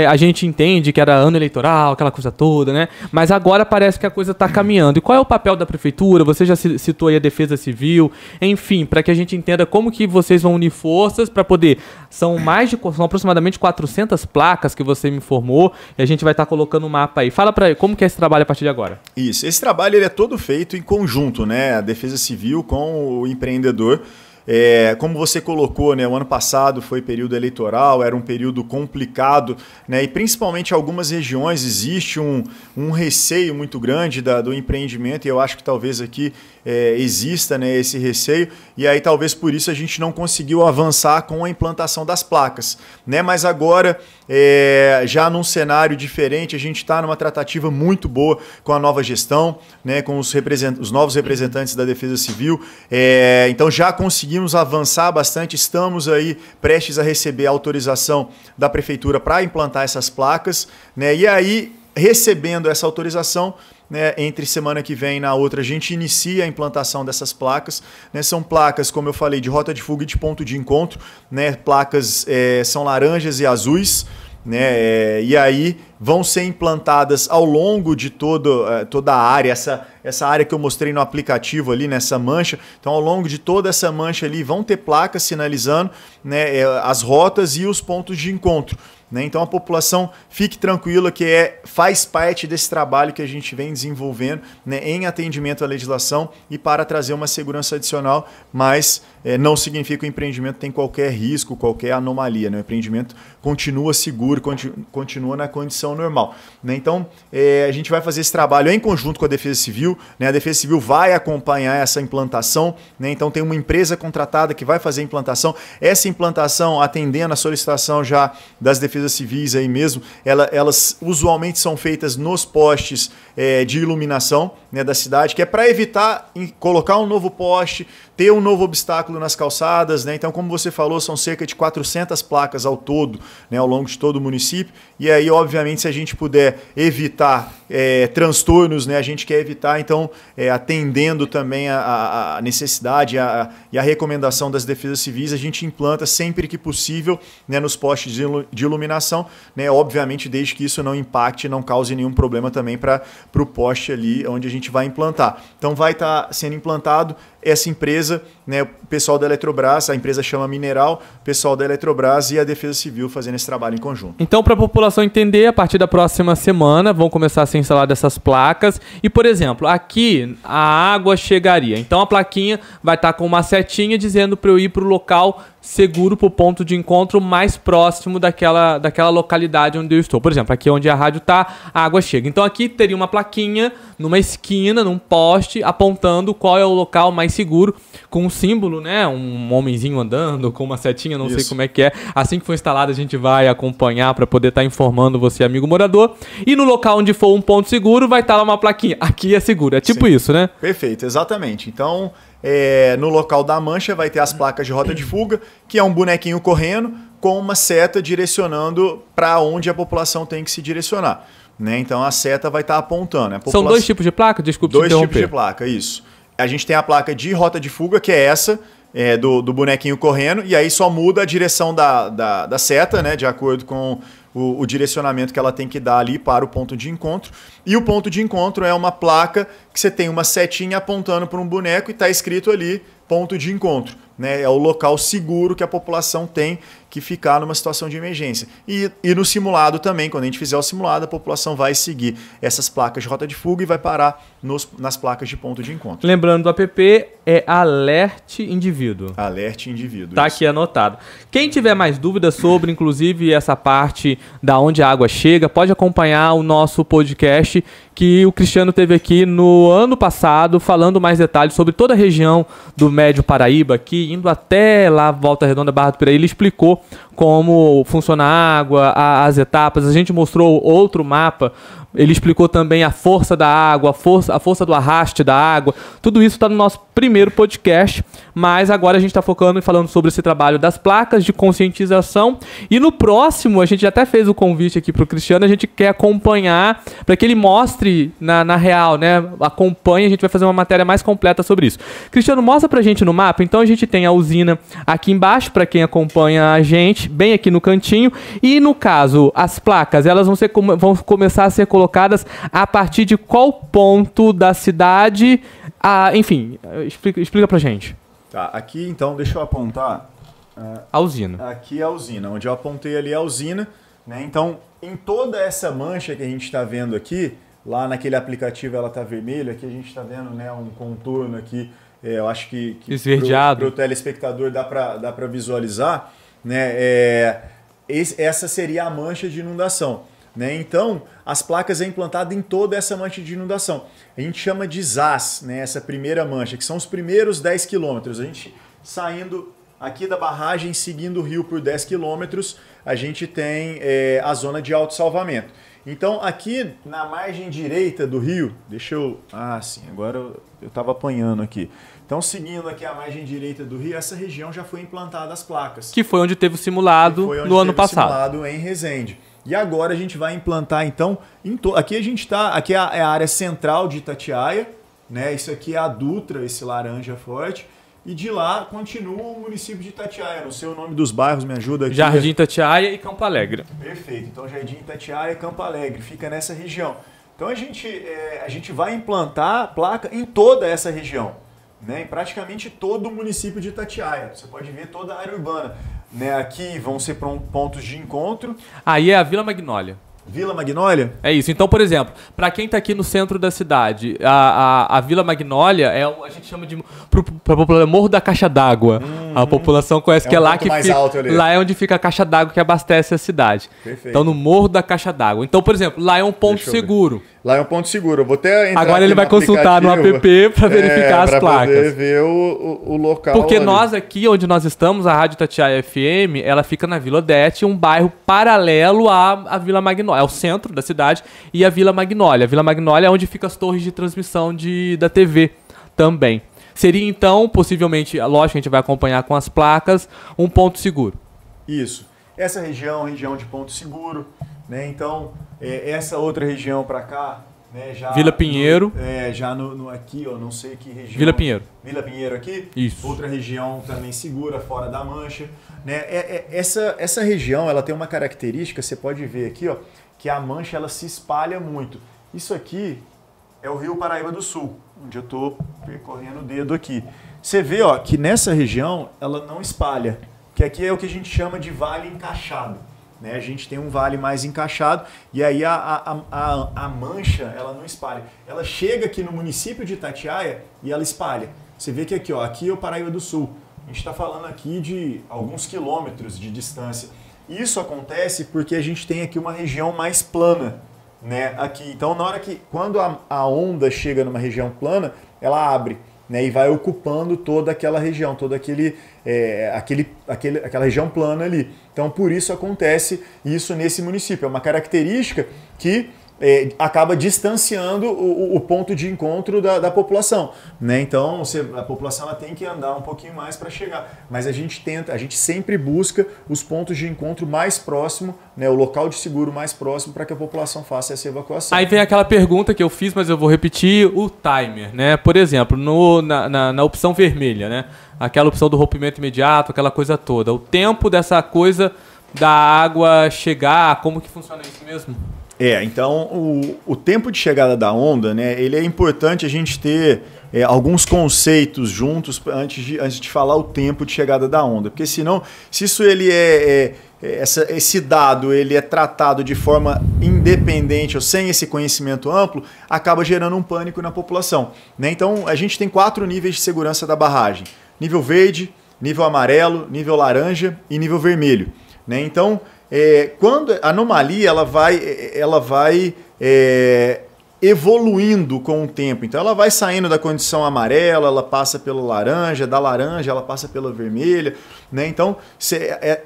A gente entende que era ano eleitoral, aquela coisa toda, né? Mas agora parece que a coisa está caminhando. E qual é o papel da Prefeitura? Você já citou aí a Defesa Civil. Enfim, para que a gente entenda como que vocês vão unir forças para poder... São aproximadamente 400 placas que você me informou e a gente vai estar colocando o mapa aí. Fala para como que é esse trabalho a partir de agora. Isso, esse trabalho ele é todo feito em conjunto, né? A Defesa Civil com o empreendedor. Como você colocou, né, o ano passado foi período eleitoral, era um período complicado, né, e principalmente em algumas regiões existe um receio muito grande do empreendimento, e eu acho que talvez aqui exista, né, esse receio, e aí talvez por isso a gente não conseguiu avançar com a implantação das placas, né, mas agora já num cenário diferente, a gente está numa tratativa muito boa com a nova gestão, né, com os novos representantes da Defesa Civil, então já conseguimos avançar bastante, estamos aí prestes a receber a autorização da Prefeitura para implantar essas placas, né? E aí, recebendo essa autorização, né, entre semana que vem e na outra, a gente inicia a implantação dessas placas, né? São placas, como eu falei, de rota de fuga e de ponto de encontro, né? Placas são laranjas e azuis, né? E aí vão ser implantadas ao longo de toda a área, essa área que eu mostrei no aplicativo ali, nessa mancha. Então, ao longo de toda essa mancha ali, vão ter placas sinalizando, né, as rotas e os pontos de encontro. Né? Então, a população fique tranquila que faz parte desse trabalho que a gente vem desenvolvendo, né, em atendimento à legislação e para trazer uma segurança adicional, mas não significa que o empreendimento tem qualquer risco, qualquer anomalia. Né? O empreendimento continua seguro, continua na condição normal. Né? Então, a gente vai fazer esse trabalho em conjunto com a Defesa Civil. Né? A Defesa Civil vai acompanhar essa implantação. Né? Então, tem uma empresa contratada que vai fazer a implantação. Essa implantação, atendendo a solicitação já das defesas civis aí mesmo, elas usualmente são feitas nos postes de iluminação, né, da cidade, que é para evitar colocar um novo poste, ter um novo obstáculo nas calçadas, né? Então, como você falou, são cerca de 400 placas ao todo, né, ao longo de todo o município. E aí, obviamente, se a gente puder evitar transtornos, né, a gente quer evitar, então, atendendo também a necessidade e a recomendação das defesas civis, a gente implanta sempre que possível, né, nos postes de iluminação, né, obviamente, desde que isso não impacte, não cause nenhum problema também para o poste ali onde a gente vai implantar. Então, vai estar sendo implantado essa empresa, né, o pessoal da Eletrobras, a empresa chama Mineral, o pessoal da Eletrobras e a Defesa Civil fazendo esse trabalho em conjunto. Então, para a população entender, a partir da próxima semana vão começar a ser instaladas essas placas e, por exemplo, aqui a água chegaria. Então, a plaquinha vai estar com uma setinha dizendo para eu ir para o local seguro para o ponto de encontro mais próximo daquela localidade onde eu estou. Por exemplo, aqui onde a rádio está, a água chega. Então aqui teria uma plaquinha numa esquina, num poste, apontando qual é o local mais seguro, com um símbolo, né? Um homenzinho andando, com uma setinha, não sei como é que é. Assim que for instalado, a gente vai acompanhar para poder estar informando você, amigo morador. E no local onde for um ponto seguro, vai estar lá uma plaquinha. Aqui é seguro. É tipo isso, né? Perfeito, exatamente. Então, no local da mancha vai ter as placas de rota de fuga, que é um bonequinho correndo com uma seta direcionando para onde a população tem que se direcionar. Né? Então a seta vai estar apontando. São 2 tipos de placa? Desculpe te interromper. 2 tipos de placa, isso. A gente tem a placa de rota de fuga, que é essa, do bonequinho correndo, e aí só muda a direção da seta, né? De acordo com o direcionamento que ela tem que dar ali para o ponto de encontro. E o ponto de encontro é uma placa que você tem uma setinha apontando para um boneco e está escrito ali ponto de encontro. Né? É o local seguro que a população tem que ficar numa situação de emergência. E no simulado também, quando a gente fizer o simulado, a população vai seguir essas placas de rota de fuga e vai parar nas placas de ponto de encontro. Lembrando, do app é Alerte Indivíduo. Alerte Indivíduo. Tá aqui anotado. Quem tiver mais dúvidas sobre, inclusive, essa parte da onde a água chega, pode acompanhar o nosso podcast que o Cristiano teve aqui no ano passado, falando mais detalhes sobre toda a região do Médio Paraíba, aqui, indo até lá, Volta Redonda, Barra do Piraí. Ele explicou como funciona a água, as etapas. A gente mostrou outro mapa. Ele explicou também a força da água, a força do arraste da água. Tudo isso está no nosso primeiro podcast, mas agora a gente está focando e falando sobre esse trabalho das placas de conscientização. E no próximo, a gente já até fez o convite aqui para o Cristiano, a gente quer acompanhar, para que ele mostre na real, né? Acompanhe, a gente vai fazer uma matéria mais completa sobre isso. Cristiano, mostra para a gente no mapa. Então a gente tem a usina aqui embaixo, para quem acompanha a gente, bem aqui no cantinho. E no caso, as placas, elas vão começar a ser colocadas a partir de qual ponto da cidade? Enfim, explica pra gente. Tá, aqui então, deixa eu apontar. A usina. Aqui é a usina, onde eu apontei ali a usina. Né? Então, em toda essa mancha que a gente está vendo aqui, lá naquele aplicativo ela está vermelha, aqui a gente está vendo, né, um contorno aqui, eu acho que esverdeado. Para o telespectador dá para visualizar. Né? Essa seria a mancha de inundação. Né? Então, as placas é implantada em toda essa mancha de inundação. A gente chama de ZAS, né? Essa primeira mancha, que são os primeiros 10 quilômetros. A gente saindo aqui da barragem, seguindo o rio por 10 quilômetros, a gente tem a zona de autossalvamento. Então, aqui na margem direita do rio, deixa eu... sim, agora eu estava apanhando aqui. Então, seguindo aqui a margem direita do rio, essa região já foi implantada as placas. Que foi onde teve o simulado no ano passado. Simulado em Resende. E agora a gente vai implantar, então, aqui a gente está, aqui é a área central de Itatiaia, né? Isso aqui é a Dutra, esse laranja forte, e de lá continua o município de Itatiaia. Não sei o nome dos bairros, me ajuda aqui. Jardim Itatiaia e Campo Alegre. Perfeito, então Jardim Itatiaia e Campo Alegre, fica nessa região. Então a gente vai implantar placa em toda essa região, né? Em praticamente todo o município de Itatiaia. Você pode ver toda a área urbana. Né, aqui vão ser pontos de encontro. Aí é a Vila Magnólia. Vila Magnólia? É isso. Então, por exemplo, para quem está aqui no centro da cidade, a Vila Magnólia a gente chama de Morro da Caixa d'Água. A população conhece que é lá que lá é onde fica a caixa d'água que abastece a cidade. Perfeito. Então, no Morro da Caixa d'Água. Então, por exemplo, lá é um ponto seguro. Lá é um ponto seguro. Eu vou até entrar agora ele vai consultar no app para verificar as placas. Para poder ver o local. Porque ali. Nós aqui, onde nós estamos, a Rádio Itatiaia FM, ela fica na Vila Odete, um bairro paralelo à Vila Magnólia. É o centro da cidade e a Vila Magnólia. A Vila Magnólia é onde ficam as torres de transmissão da TV também. Seria então, possivelmente, lógico, a gente vai acompanhar com as placas, um ponto seguro. Isso. Essa região de ponto seguro, né? Então, essa outra região para cá, né? Já Vila Pinheiro. Já aqui, ó, não sei que região. Vila Pinheiro. Vila Pinheiro aqui. Isso. Outra região também segura, fora da mancha. Né? Essa região, ela tem uma característica, você pode ver aqui, ó, que a mancha ela se espalha muito. Isso aqui é o Rio Paraíba do Sul, onde eu estou percorrendo o dedo aqui. Você vê, ó, que nessa região ela não espalha, que aqui é o que a gente chama de vale encaixado. Né? A gente tem um vale mais encaixado e aí a mancha ela não espalha. Ela chega aqui no município de Itatiaia e ela espalha. Você vê que aqui, ó, aqui é o Paraíba do Sul. A gente está falando aqui de alguns quilômetros de distância. Isso acontece porque a gente tem aqui uma região mais plana, né? Aqui. Então, quando a onda chega numa região plana, ela abre, né? E vai ocupando toda aquela região, toda aquela região plana ali. Então, por isso acontece isso nesse município. É uma característica que acaba distanciando o ponto de encontro da população, né? Então a população ela tem que andar um pouquinho mais para chegar, mas a gente sempre busca os pontos de encontro mais próximo, né? O local de seguro mais próximo para que a população faça essa evacuação. Aí vem aquela pergunta que eu fiz, mas eu vou repetir, o timer, né? Por exemplo, na opção vermelha, né? Aquela opção do rompimento imediato, aquela coisa toda. O tempo dessa coisa da água chegar, como que funciona isso mesmo? Então o tempo de chegada da onda, né, ele é importante a gente ter alguns conceitos juntos antes de falar o tempo de chegada da onda, porque senão, se isso esse dado ele é tratado de forma independente ou sem esse conhecimento amplo, acaba gerando um pânico na população, né? Então a gente tem 4 níveis de segurança da barragem: nível verde, nível amarelo, nível laranja e nível vermelho, né? Então quando a anomalia ela vai evoluindo com o tempo, então ela vai saindo da condição amarela, ela passa pela laranja, da laranja ela passa pela vermelha, né? Então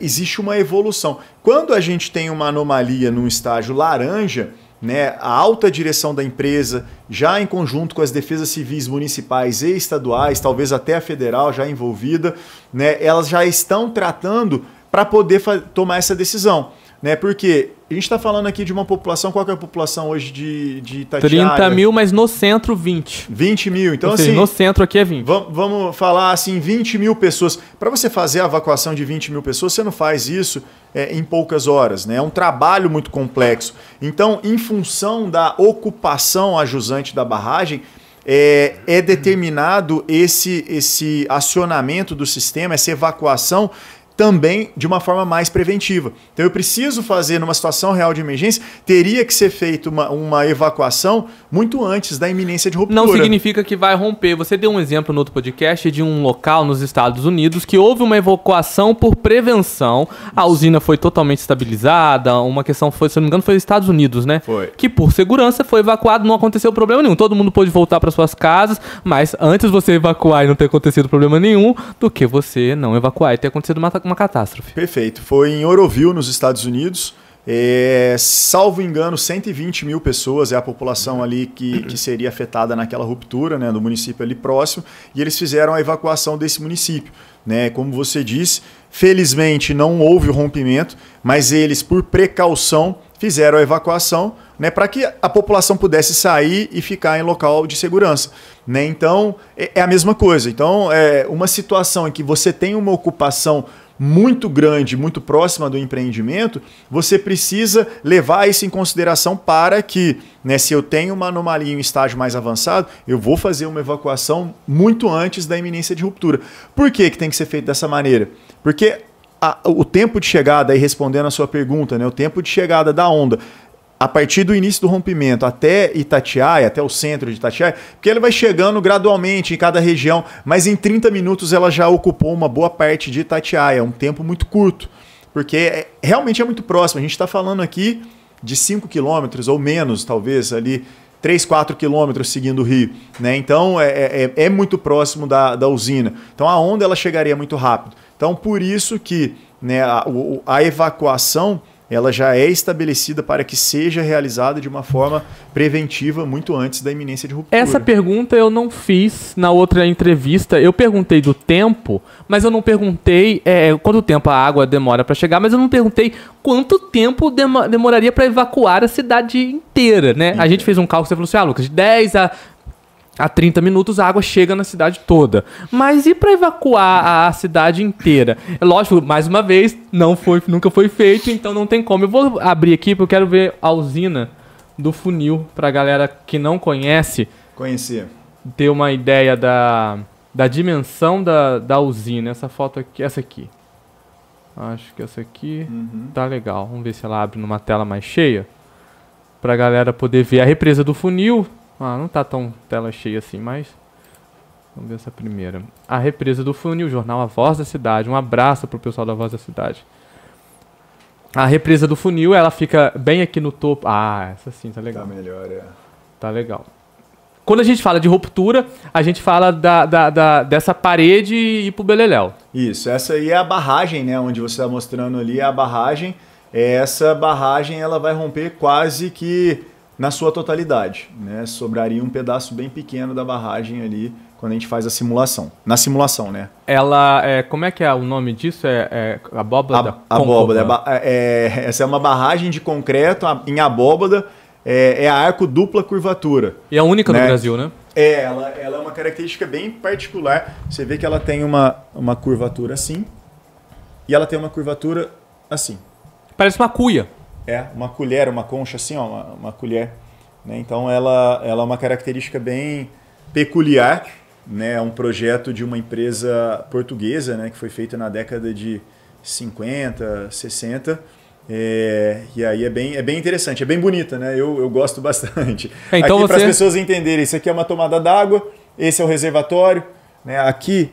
existe uma evolução. Quando a gente tem uma anomalia num estágio laranja, né, a alta direção da empresa, já em conjunto com as defesas civis municipais e estaduais, talvez até a federal já envolvida, né, elas já estão tratando para poder tomar essa decisão, né? Porque a gente está falando aqui de uma população, qual que é a população hoje de Itatiaia? 30 mil, mas no centro 20. 20 mil, então ou seja, assim... no centro aqui é 20. Vamos falar assim, 20 mil pessoas. Para você fazer a evacuação de 20 mil pessoas, você não faz isso em poucas horas, né? É um trabalho muito complexo. Então, em função da ocupação ajusante da barragem, é determinado esse acionamento do sistema, essa evacuação, também de uma forma mais preventiva. Então eu preciso fazer, numa situação real de emergência, teria que ser feita uma evacuação muito antes da iminência de ruptura. Não significa que vai romper. Você deu um exemplo no outro podcast de um local nos Estados Unidos que houve uma evacuação por prevenção. A usina foi totalmente estabilizada, uma questão foi, se não me engano, foi nos Estados Unidos, né? Foi. Que por segurança foi evacuado, não aconteceu problema nenhum. Todo mundo pôde voltar para suas casas, mas antes você evacuar e não ter acontecido problema nenhum, do que você não evacuar e ter acontecido uma catástrofe. Perfeito. Foi em Oroville, nos Estados Unidos. Salvo engano, 120 mil pessoas é a população ali que seria afetada naquela ruptura, né, do município ali próximo, e eles fizeram a evacuação desse município, né? Como você disse, felizmente não houve o rompimento, mas eles, por precaução, fizeram a evacuação, né, para que a população pudesse sair e ficar em local de segurança, né? Então, é a mesma coisa. Então, uma situação em que você tem uma ocupação muito grande, muito próxima do empreendimento, você precisa levar isso em consideração para que, né, se eu tenho uma anomalia em um estágio mais avançado, eu vou fazer uma evacuação muito antes da iminência de ruptura. Por que tem que ser feito dessa maneira? Porque o tempo de chegada, aí respondendo a sua pergunta, né, o tempo de chegada da onda, a partir do início do rompimento até Itatiaia, até o centro de Itatiaia, porque ele vai chegando gradualmente em cada região, mas em 30 minutos ela já ocupou uma boa parte de Itatiaia, um tempo muito curto, porque realmente é muito próximo. A gente está falando aqui de 5 quilômetros ou menos, talvez, ali 3, 4 quilômetros seguindo o rio, né? Então é muito próximo da usina. Então a onda ela chegaria muito rápido. Então por isso que, né, a evacuação ela já é estabelecida para que seja realizada de uma forma preventiva muito antes da iminência de ruptura. Essa pergunta eu não fiz na outra entrevista. Eu perguntei do tempo, mas eu não perguntei quanto tempo a água demora para chegar, mas eu não perguntei quanto tempo demoraria para evacuar a cidade inteira, né? A gente fez um cálculo, você falou assim, Lucas, de 10 a 30 minutos a água chega na cidade toda. Mas e para evacuar a cidade inteira? Lógico, mais uma vez, nunca foi feito, então não tem como. Eu vou abrir aqui porque eu quero ver a usina do funil, pra galera que não conhece ter uma ideia da dimensão da usina. Essa foto aqui, essa aqui. Acho que essa aqui tá legal. Vamos ver se ela abre numa tela mais cheia, pra galera poder ver a represa do funil. Não tá tão tela cheia assim, mas Vamos ver essa primeira. A represa do funil, jornal A Voz da Cidade. Um abraço pro pessoal da Voz da Cidade. A represa do funil, ela fica bem aqui no topo. Ah, essa sim, tá legal. Tá melhor, é. Tá legal. Quando a gente fala de ruptura, a gente fala dessa parede e ir pro beleléu. Isso, essa aí é a barragem, né? Onde você está mostrando ali é a barragem. Essa barragem ela vai romper quase que na sua totalidade, né? Sobraria um pedaço bem pequeno da barragem ali quando a gente faz a simulação. Na simulação, né? Ela, como é que é o nome disso? Abóbada? Abóbada. Essa é uma barragem de concreto em abóbada, é a arco dupla curvatura. E é a única né? no Brasil, né? Ela é uma característica bem particular. Você vê que ela tem uma curvatura assim e ela tem uma curvatura assim. Parece uma cuia. Uma colher, uma concha assim, ó, uma colher. Né? Então ela é uma característica bem peculiar, né? É um projeto de uma empresa portuguesa, né? Que foi feito na década de 50, 60. E aí é bem interessante, é bem bonita, né? Eu gosto bastante. Então aqui, para as pessoas entenderem, isso aqui é uma tomada d'água, esse é o reservatório, né? Aqui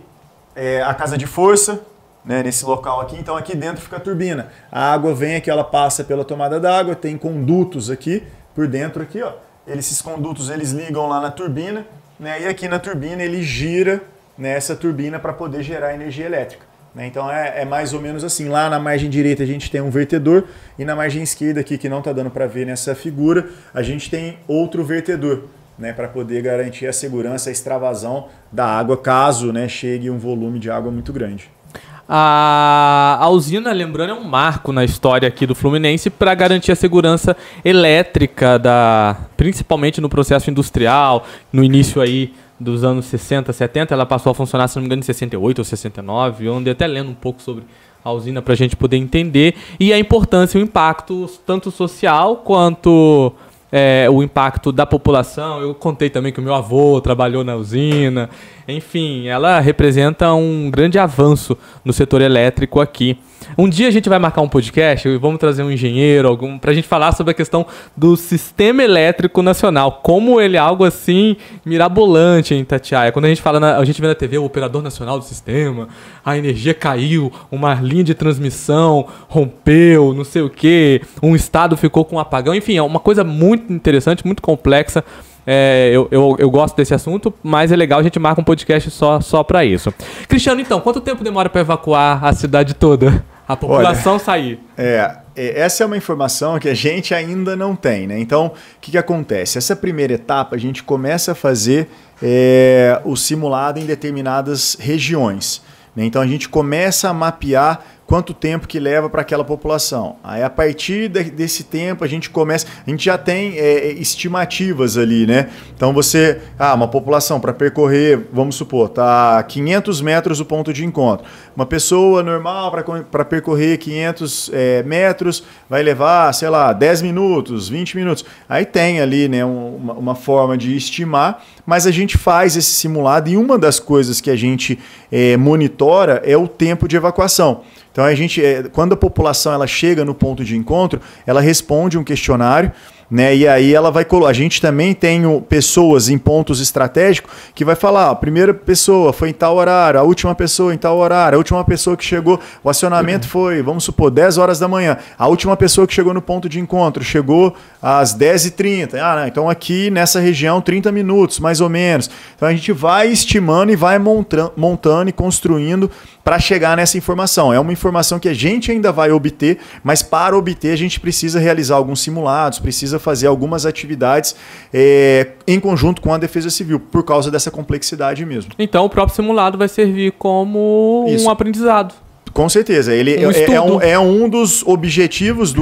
é a casa de força, né? Nesse local aqui, então aqui dentro fica a turbina. A água vem aqui, ela passa pela tomada d'água, tem condutos aqui por dentro aqui, ó. Esses condutos eles ligam lá na turbina, né? E aqui na turbina ele gira nessa turbina para poder gerar energia elétrica. Então é mais ou menos assim. Lá na margem direita a gente tem um vertedor e na margem esquerda aqui, que não está dando para ver nessa figura, a gente tem outro vertedor, né, para poder garantir a segurança, a extravasão da água caso, né, chegue um volume de água muito grande. A usina, lembrando, é um marco na história aqui do Fluminense para garantir a segurança elétrica, principalmente no processo industrial, no início aí dos anos 60, 70, ela passou a funcionar, se não me engano, em 68 ou 69, eu andei até lendo um pouco sobre a usina para a gente poder entender, e a importância, o impacto, tanto social quanto o impacto da população. Eu contei também que o meu avô trabalhou na usina, enfim, ela representa um grande avanço no setor elétrico aqui. Um dia a gente vai marcar um podcast e vamos trazer um engenheiro, para a gente falar sobre a questão do sistema elétrico nacional, como ele é algo assim mirabolante em Itatiaia. Quando a gente fala, a gente vê na TV o operador nacional do sistema, a energia caiu, uma linha de transmissão rompeu, não sei o quê, um estado ficou com um apagão, enfim, é uma coisa muito interessante, muito complexa. Eu gosto desse assunto, mas é legal, a gente marca um podcast só para isso. Cristiano, então, quanto tempo demora para evacuar a cidade toda? A população sair? Essa é uma informação que a gente ainda não tem, né? Então, o que acontece? Essa primeira etapa, a gente começa a fazer o simulado em determinadas regiões, né? Então, a gente começa a mapear quanto tempo que leva para aquela população. Aí, a partir desse tempo, a gente já tem estimativas ali, né? Então, uma população para percorrer, vamos supor, tá 500 metros o ponto de encontro. Uma pessoa normal para percorrer 500 metros vai levar, sei lá, 10 minutos, 20 minutos. Aí tem ali, né, uma forma de estimar, mas a gente faz esse simulado e uma das coisas que a gente monitora é o tempo de evacuação. Então, quando a população ela chega no ponto de encontro, ela responde um questionário, né? E aí a gente também tem pessoas em pontos estratégicos que vai falar, a primeira pessoa foi em tal horário, a última pessoa em tal horário, a última pessoa que chegou, o acionamento foi, vamos supor, 10 horas da manhã, a última pessoa que chegou no ponto de encontro chegou às 10h30, então aqui nessa região 30 minutos, mais ou menos. Então a gente vai estimando e vai montando e construindo para chegar nessa informação. É uma informação que a gente ainda vai obter, mas para obter a gente precisa realizar alguns simulados, precisa fazer algumas atividades em conjunto com a Defesa Civil, por causa dessa complexidade mesmo. Então o próprio simulado vai servir como um aprendizado. Com certeza. Ele é um dos objetivos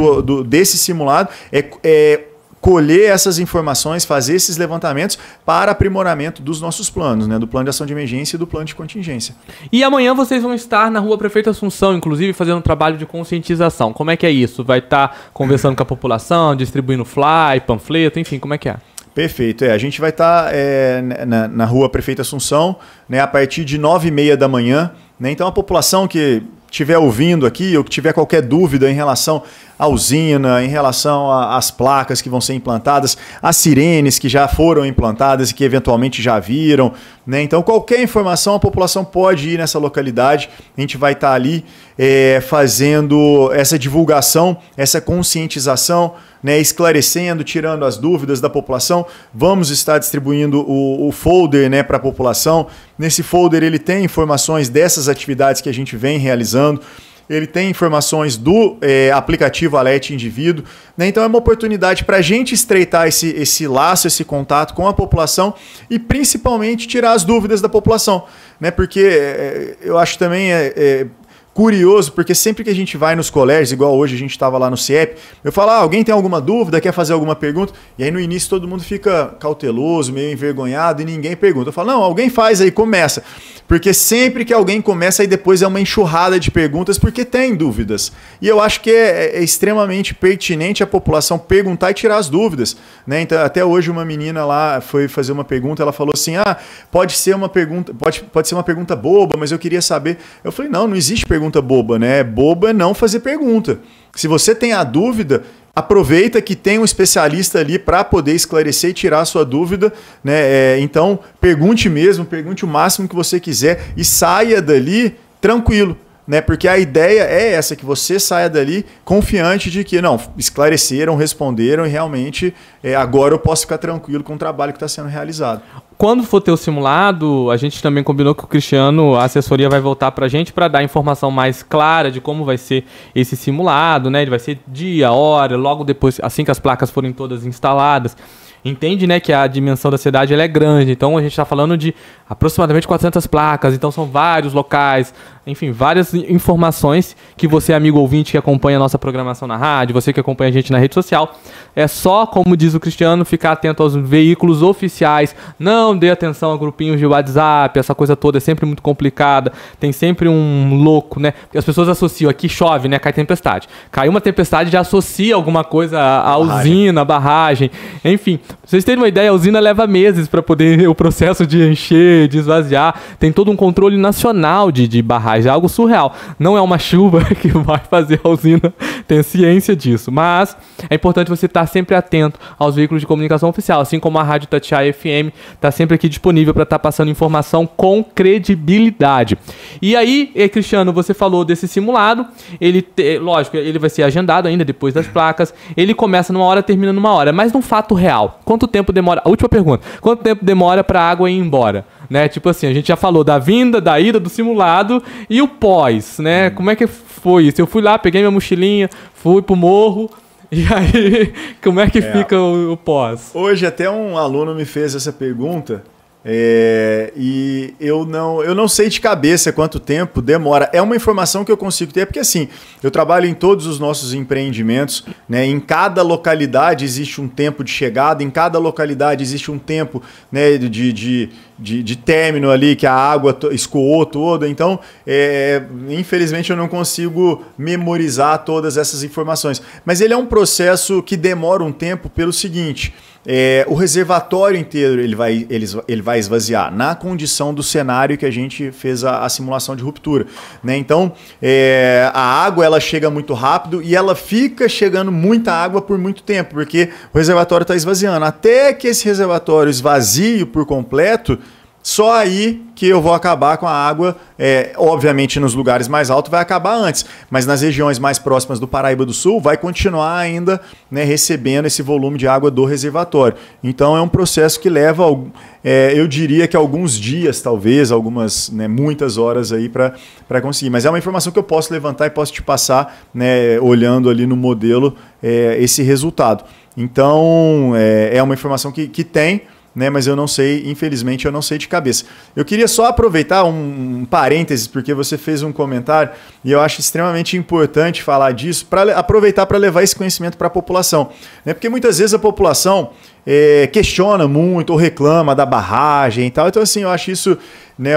desse simulado, colher essas informações, fazer esses levantamentos para aprimoramento dos nossos planos, né? Do plano de ação de emergência e do plano de contingência. E amanhã vocês vão estar na Rua Prefeito Assunção, inclusive fazendo um trabalho de conscientização. Como é que é isso? Vai estar conversando com a população, distribuindo fly, panfleto, enfim, como é que é? Perfeito. A gente vai estar na Rua Prefeito Assunção, né, a partir de 9h30 da manhã. Né? Então a população que estiver ouvindo aqui ou que tiver qualquer dúvida em relação à usina, em relação às placas que vão ser implantadas, as sirenes que já foram implantadas e que eventualmente já viram, né? Então, qualquer informação, a população pode ir nessa localidade, a gente vai estar ali fazendo essa divulgação, essa conscientização, né, esclarecendo, tirando as dúvidas da população. Vamos estar distribuindo o folder, né, para a população. Nesse folder ele tem informações dessas atividades que a gente vem realizando. Ele tem informações do aplicativo Alete Indivíduo, né? Então é uma oportunidade para a gente estreitar esse laço, esse contato com a população e principalmente tirar as dúvidas da população, né? Porque eu acho também curioso, porque sempre que a gente vai nos colégios, igual hoje a gente estava lá no CIEP, eu falo, alguém tem alguma dúvida, quer fazer alguma pergunta? E aí no início todo mundo fica cauteloso, meio envergonhado e ninguém pergunta. Eu falo, não, alguém faz aí, começa. Porque sempre que alguém começa, aí depois é uma enxurrada de perguntas, porque tem dúvidas. E eu acho que é extremamente pertinente a população perguntar e tirar as dúvidas, né? Então, até hoje uma menina lá foi fazer uma pergunta, ela falou assim, pode ser uma pergunta, pode ser uma pergunta boba, mas eu queria saber. Eu falei, não existe pergunta boba, né? Boba é não fazer pergunta. Se você tem a dúvida, aproveita que tem um especialista ali para poder esclarecer e tirar a sua dúvida, né? Então, pergunte mesmo, pergunte o máximo que você quiser e saia dali tranquilo, né? Porque a ideia é essa, que você saia dali confiante de que, não, esclareceram, responderam e realmente agora eu posso ficar tranquilo com o trabalho que está sendo realizado. Quando for ter o simulado, a gente também combinou que o Cristiano, a assessoria vai voltar para a gente para dar informação mais clara de como vai ser esse simulado, né? Ele vai ser dia, hora, logo depois, assim que as placas forem todas instaladas. Entende, né, que a dimensão da cidade ela é grande, então a gente está falando de aproximadamente 400 placas, então são vários locais, enfim, várias informações que você, amigo ouvinte que acompanha a nossa programação na rádio, você que acompanha a gente na rede social, é só, como diz o Cristiano, ficar atento aos veículos oficiais, não dê atenção a grupinhos de WhatsApp, essa coisa toda é sempre muito complicada, tem sempre um louco, né, porque as pessoas associam, aqui chove, né, cai tempestade, caiu uma tempestade já associa alguma coisa à usina, à barragem, enfim. Pra vocês terem uma ideia, a usina leva meses para poder o processo de encher, de esvaziar. Tem todo um controle nacional de barragem, é algo surreal. Não é uma chuva que vai fazer a usina, tem ciência disso. Mas é importante você estar sempre atento aos veículos de comunicação oficial, assim como a Rádio Itatiaia FM está sempre aqui disponível para estar passando informação com credibilidade. E aí, Cristiano, você falou desse simulado, lógico, ele vai ser agendado ainda depois das placas, ele começa numa hora, termina numa hora, mas num fato real. Quanto tempo demora? A última pergunta. Quanto tempo demora para a água ir embora? Né? Tipo assim, a gente já falou da vinda, da ida, do simulado e o pós, né? Como é que foi isso? Eu fui lá, peguei minha mochilinha, fui pro morro e aí, como é que fica o pós? Hoje até um aluno me fez essa pergunta e eu não sei de cabeça quanto tempo demora. É uma informação que eu consigo ter, porque assim, eu trabalho em todos os nossos empreendimentos, né? Em cada localidade existe um tempo de chegada, em cada localidade existe um tempo, né, de término ali, que a água escoou toda. Então, infelizmente eu não consigo memorizar todas essas informações. Mas ele é um processo que demora um tempo pelo seguinte... o reservatório inteiro ele vai esvaziar na condição do cenário que a gente fez a simulação de ruptura, né? Então a água ela chega muito rápido e ela fica chegando muita água por muito tempo, porque o reservatório está esvaziando. Até que esse reservatório esvazie por completo, só aí que eu vou acabar com a água, obviamente nos lugares mais altos vai acabar antes, mas nas regiões mais próximas do Paraíba do Sul vai continuar ainda, né, recebendo esse volume de água do reservatório. Então é um processo que leva, eu diria que alguns dias, talvez, algumas, né, muitas horas aí para conseguir. Mas é uma informação que eu posso levantar e posso te passar, né, olhando ali no modelo esse resultado. Então é uma informação que tem, né, mas eu não sei, infelizmente eu não sei de cabeça. Eu queria só aproveitar um parênteses, porque você fez um comentário e eu acho extremamente importante falar disso, para aproveitar para levar esse conhecimento para a população, né, porque muitas vezes a população questiona muito ou reclama da barragem e tal. Então assim, eu acho isso, né,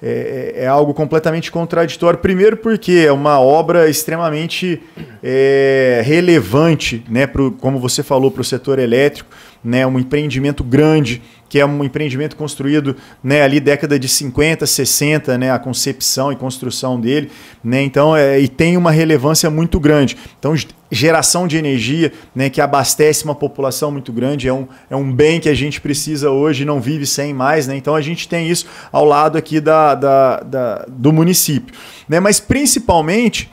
é algo completamente contraditório. Primeiro porque é uma obra extremamente relevante, né, como você falou, para o setor elétrico, né, um empreendimento grande que é um empreendimento construído, né, ali década de 50, 60, né, a concepção e construção dele, né, então, e tem uma relevância muito grande. Então, geração de energia, né, que abastece uma população muito grande, é um bem que a gente precisa hoje, não vive sem mais, né, então a gente tem isso ao lado aqui do município. Né, mas principalmente...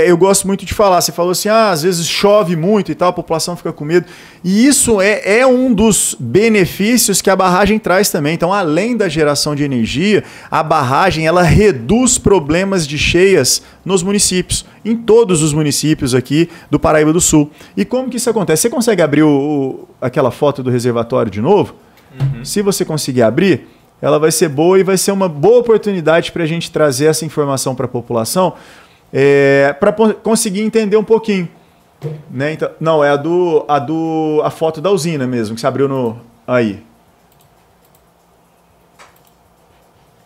eu gosto muito de falar, você falou assim, às vezes chove muito e tal, a população fica com medo. E isso é um dos benefícios que a barragem traz também. Então, além da geração de energia, a barragem ela reduz problemas de cheias nos municípios, em todos os municípios aqui do Paraíba do Sul. E como que isso acontece? Você consegue abrir aquela foto do reservatório de novo? Uhum. Se você conseguir abrir, ela vai ser boa e vai ser uma boa oportunidade para a gente trazer essa informação para a população, para conseguir entender um pouquinho. Né? Então, não, é a foto da usina mesmo, que você abriu no... Aí.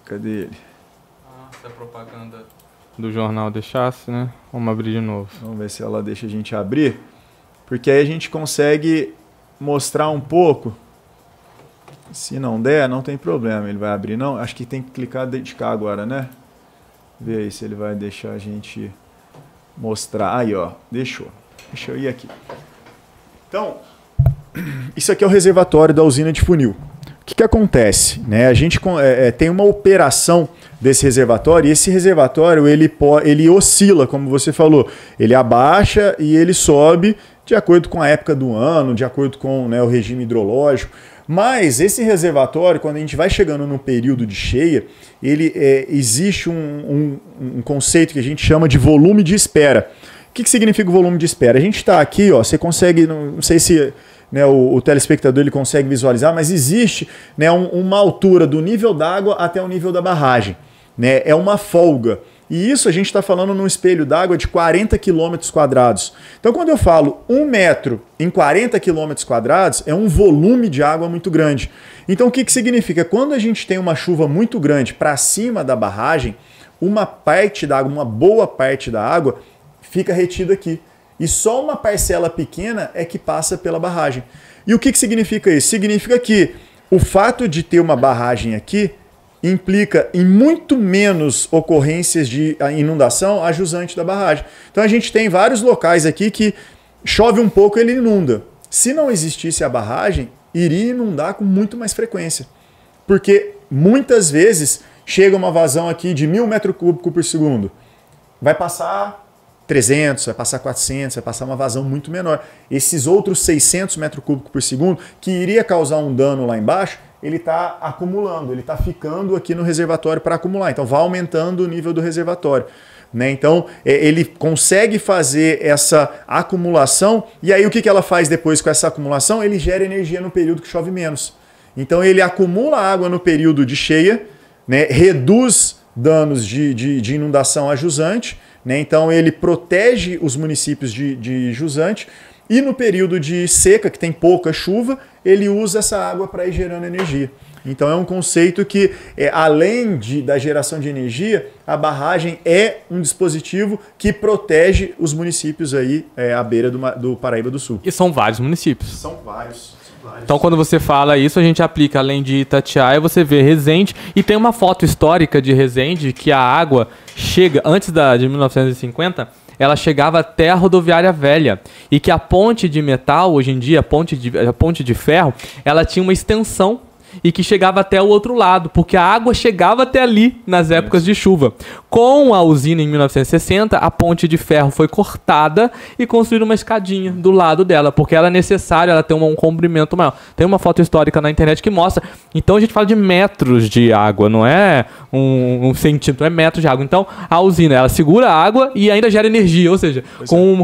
Cadê ele? Se a propaganda do jornal deixasse, né? Vamos abrir de novo. Vamos ver se ela deixa a gente abrir. Porque aí a gente consegue mostrar um pouco. Se não der, não tem problema. Ele vai abrir, não? Acho que tem que clicar dedicar agora, né? Vê aí se ele vai deixar a gente mostrar. Aí, ó. Deixou. Deixa eu ir aqui. Então, isso aqui é o reservatório da usina de Funil. O que acontece? Né? A gente tem uma operação desse reservatório e esse reservatório ele oscila, como você falou. Ele abaixa e ele sobe de acordo com a época do ano, de acordo com, né, o regime hidrológico. Mas esse reservatório, quando a gente vai chegando no período de cheia, existe um conceito que a gente chama de volume de espera. O que significa o volume de espera? A gente está aqui, ó, você consegue, não sei se, né, o telespectador ele consegue visualizar, mas existe, né, uma altura do nível d'água até o nível da barragem. Né, é uma folga. E isso a gente está falando num espelho d'água de 40 km². Então, quando eu falo 1 metro em 40 km², é um volume de água muito grande. Então, o que significa? Quando a gente tem uma chuva muito grande para cima da barragem, uma parte da água, uma boa parte da água, fica retida aqui. E só uma parcela pequena é que passa pela barragem. E o que significa isso? Significa que o fato de ter uma barragem aqui implica em muito menos ocorrências de inundação a jusante da barragem. Então a gente tem vários locais aqui que chove um pouco e ele inunda. Se não existisse a barragem, iria inundar com muito mais frequência. Porque muitas vezes chega uma vazão aqui de 1.000 metros cúbicos por segundo. Vai passar 300, vai passar 400, vai passar uma vazão muito menor. Esses outros 600 metros cúbicos por segundo, que iria causar um dano lá embaixo, ele está acumulando, ele está ficando aqui no reservatório para acumular. Então vai aumentando o nível do reservatório. Né? Então ele consegue fazer essa acumulação e aí o que ela faz depois com essa acumulação? Ele gera energia no período que chove menos. Então ele acumula água no período de cheia, né? Reduz danos de inundação a jusante, né? Então ele protege os municípios de jusante. E no período de seca, que tem pouca chuva, ele usa essa água para ir gerando energia. Então é um conceito que, além da geração de energia, a barragem é um dispositivo que protege os municípios aí à beira do Paraíba do Sul. E são vários municípios. São vários. Então quando você fala isso, a gente aplica, além de Itatiaia, você vê Resende. E tem uma foto histórica de Resende que a água chega, antes de 1950... ela chegava até a rodoviária velha. E que a ponte de metal, hoje em dia, a ponte de ferro, ela tinha uma extensão e que chegava até o outro lado, porque a água chegava até ali nas épocas de chuva. Com a usina em 1960, a ponte de ferro foi cortada e construíram uma escadinha do lado dela, porque era necessário ela ter um comprimento maior. Tem uma foto histórica na internet que mostra. Então a gente fala de metros de água, não é um centímetro, é metros de água. Então a usina, ela segura a água e ainda gera energia, ou seja,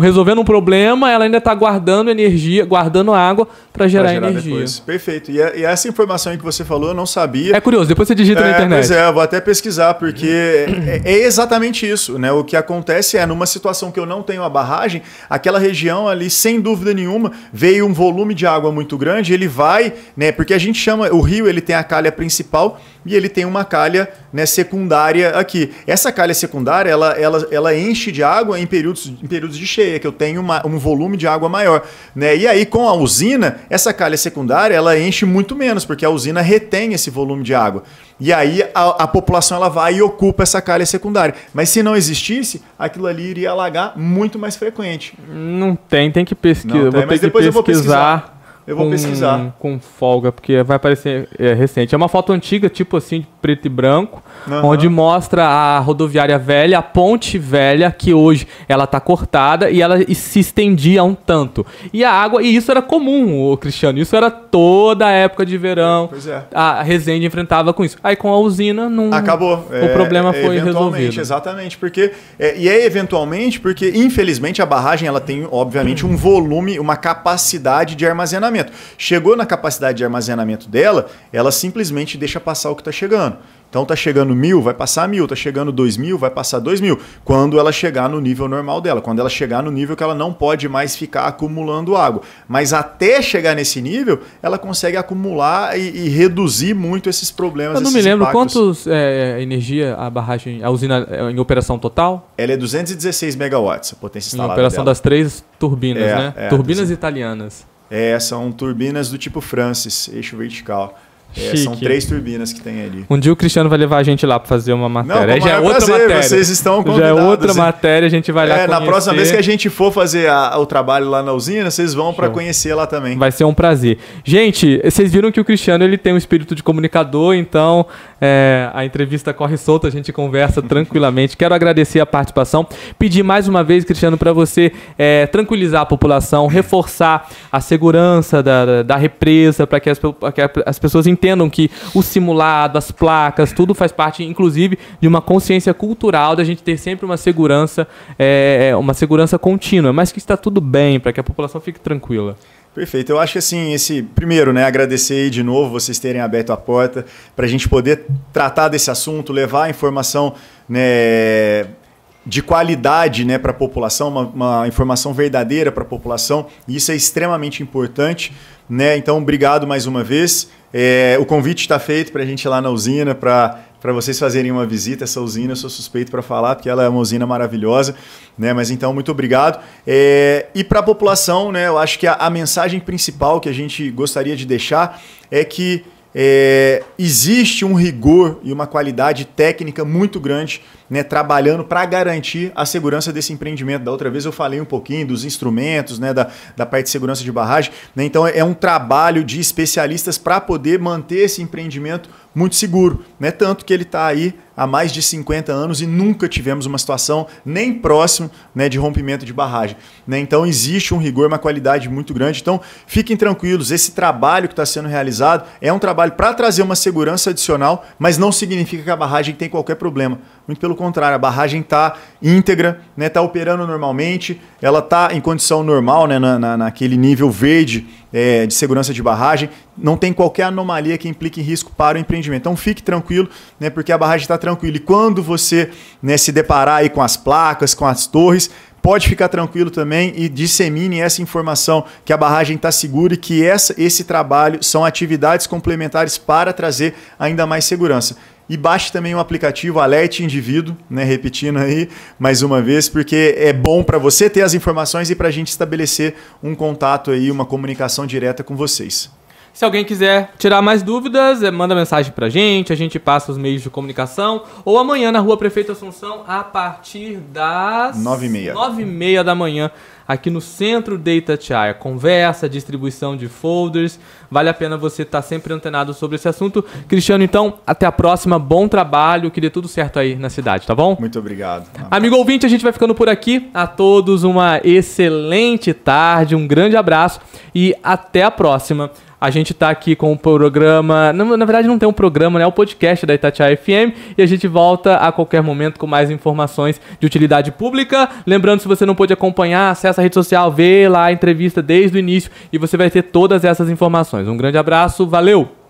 resolvendo um problema, ela ainda está guardando energia, guardando água para gerar energia. Depois. Perfeito. E essa informação aí que você falou, eu não sabia. É curioso, depois você digita na internet. Pois é, eu vou até pesquisar, porque é exatamente isso, né? O que acontece é, numa situação que eu não tenho a barragem, aquela região ali, sem dúvida nenhuma, veio um volume de água muito grande, ele vai, né? Porque a gente chama, o rio, ele tem a calha principal e ele tem uma calha, né, secundária aqui. Essa calha secundária, ela enche de água em períodos de cheia, que eu tenho um volume de água maior, né? E aí, com a usina, essa calha secundária, ela enche muito menos, porque a usina usina retém esse volume de água. E aí a população ela vai e ocupa essa calha secundária. Mas se não existisse, aquilo ali iria alagar muito mais frequente. Não tem que pesquisar. Não tem, mas depois eu vou pesquisar. Eu vou pesquisar. Com folga, porque vai parecer recente. É uma foto antiga, tipo assim, de preto e branco, onde mostra a rodoviária velha, a ponte velha, que hoje ela tá cortada e ela se estendia um tanto. E a água, e isso era comum, Cristiano, isso era toda a época de verão. Pois é. A Resende enfrentava com isso. Aí com a usina, não... Acabou. O problema foi resolvido. Exatamente, porque... eventualmente, porque infelizmente a barragem ela tem, obviamente, um volume, uma capacidade de armazenamento. Chegou na capacidade de armazenamento dela, ela simplesmente deixa passar o que está chegando. Então está chegando 1.000, vai passar 1.000, está chegando 2.000, vai passar 2.000. Quando ela chegar no nível normal dela, quando ela chegar no nível que ela não pode mais ficar acumulando água. Mas até chegar nesse nível, ela consegue acumular e reduzir muito esses problemas. Eu não me lembro quantos energia a barragem, a usina em operação total? Ela é 216 megawatts, a potência instalada. Em operação das 3 turbinas, né? Turbinas 200. Italianas. São turbinas do tipo Francis, eixo vertical. São 3 turbinas que tem ali. Um dia o Cristiano vai levar a gente lá para fazer uma matéria. Não, já é outra matéria. Vocês estão convidados. Já é outra matéria, a gente vai lá conhecer. Na próxima vez que a gente for fazer o trabalho lá na usina, vocês vão para conhecer lá também. Vai ser um prazer. Gente, vocês viram que o Cristiano ele tem um espírito de comunicador, então a entrevista corre solta, a gente conversa tranquilamente. Quero agradecer a participação. Pedir mais uma vez, Cristiano, para você tranquilizar a população, reforçar a segurança da represa, para que as pessoas entendam que o simulado, as placas, tudo faz parte, inclusive, de uma consciência cultural da gente ter sempre uma segurança contínua, mas que está tudo bem, para que a população fique tranquila. Perfeito. Eu acho que assim, primeiro, agradecer aí de novo vocês terem aberto a porta para a gente poder tratar desse assunto, levar a informação, de qualidade, para a população, uma informação verdadeira para a população. E isso é extremamente importante, Então, obrigado mais uma vez. O convite está feito para a gente ir lá na usina, para vocês fazerem uma visita a essa usina. Eu sou suspeito para falar, porque ela é uma usina maravilhosa, Mas então, muito obrigado. E para a população, eu acho que a mensagem principal que a gente gostaria de deixar é que existe um rigor e uma qualidade técnica muito grande, trabalhando para garantir a segurança desse empreendimento. Da outra vez eu falei um pouquinho dos instrumentos, da parte de segurança de barragem. Então é um trabalho de especialistas para poder manter esse empreendimento muito seguro. Tanto que ele está aí há mais de 50 anos e nunca tivemos uma situação nem próximo de rompimento de barragem. Então existe um rigor, uma qualidade muito grande. Então fiquem tranquilos, esse trabalho que está sendo realizado é um trabalho para trazer uma segurança adicional, mas não significa que a barragem tem qualquer problema. Muito pelo contrário, a barragem está íntegra, está operando normalmente, ela está em condição normal, naquele nível verde de segurança de barragem, não tem qualquer anomalia que implique em risco para o empreendimento. Então fique tranquilo, porque a barragem está tranquila. E quando você se deparar aí com as placas, com as torres, pode ficar tranquilo também e dissemine essa informação que a barragem está segura e que esse trabalho são atividades complementares para trazer ainda mais segurança. E baixe também um aplicativo Alerte Indivíduo, repetindo aí mais uma vez, porque é bom para você ter as informações e para a gente estabelecer um contato aí, uma comunicação direta com vocês. Se alguém quiser tirar mais dúvidas, manda mensagem pra gente, a gente passa os meios de comunicação. Ou amanhã na Rua Prefeito Assunção, a partir das 9h30 da manhã, aqui no centro de Itatiaia. Conversa, distribuição de folders. Vale a pena você estar sempre antenado sobre esse assunto. Cristiano, então, até a próxima. Bom trabalho, que dê tudo certo aí na cidade, tá bom? Muito obrigado. Amigo ouvinte, a gente vai ficando por aqui. A todos uma excelente tarde, um grande abraço e até a próxima. A gente está aqui com o programa... Na verdade, não tem um programa, é o podcast da Itatiaia FM. E a gente volta a qualquer momento com mais informações de utilidade pública. Lembrando, se você não pôde acompanhar, acessa a rede social, vê lá a entrevista desde o início e você vai ter todas essas informações. Um grande abraço, valeu!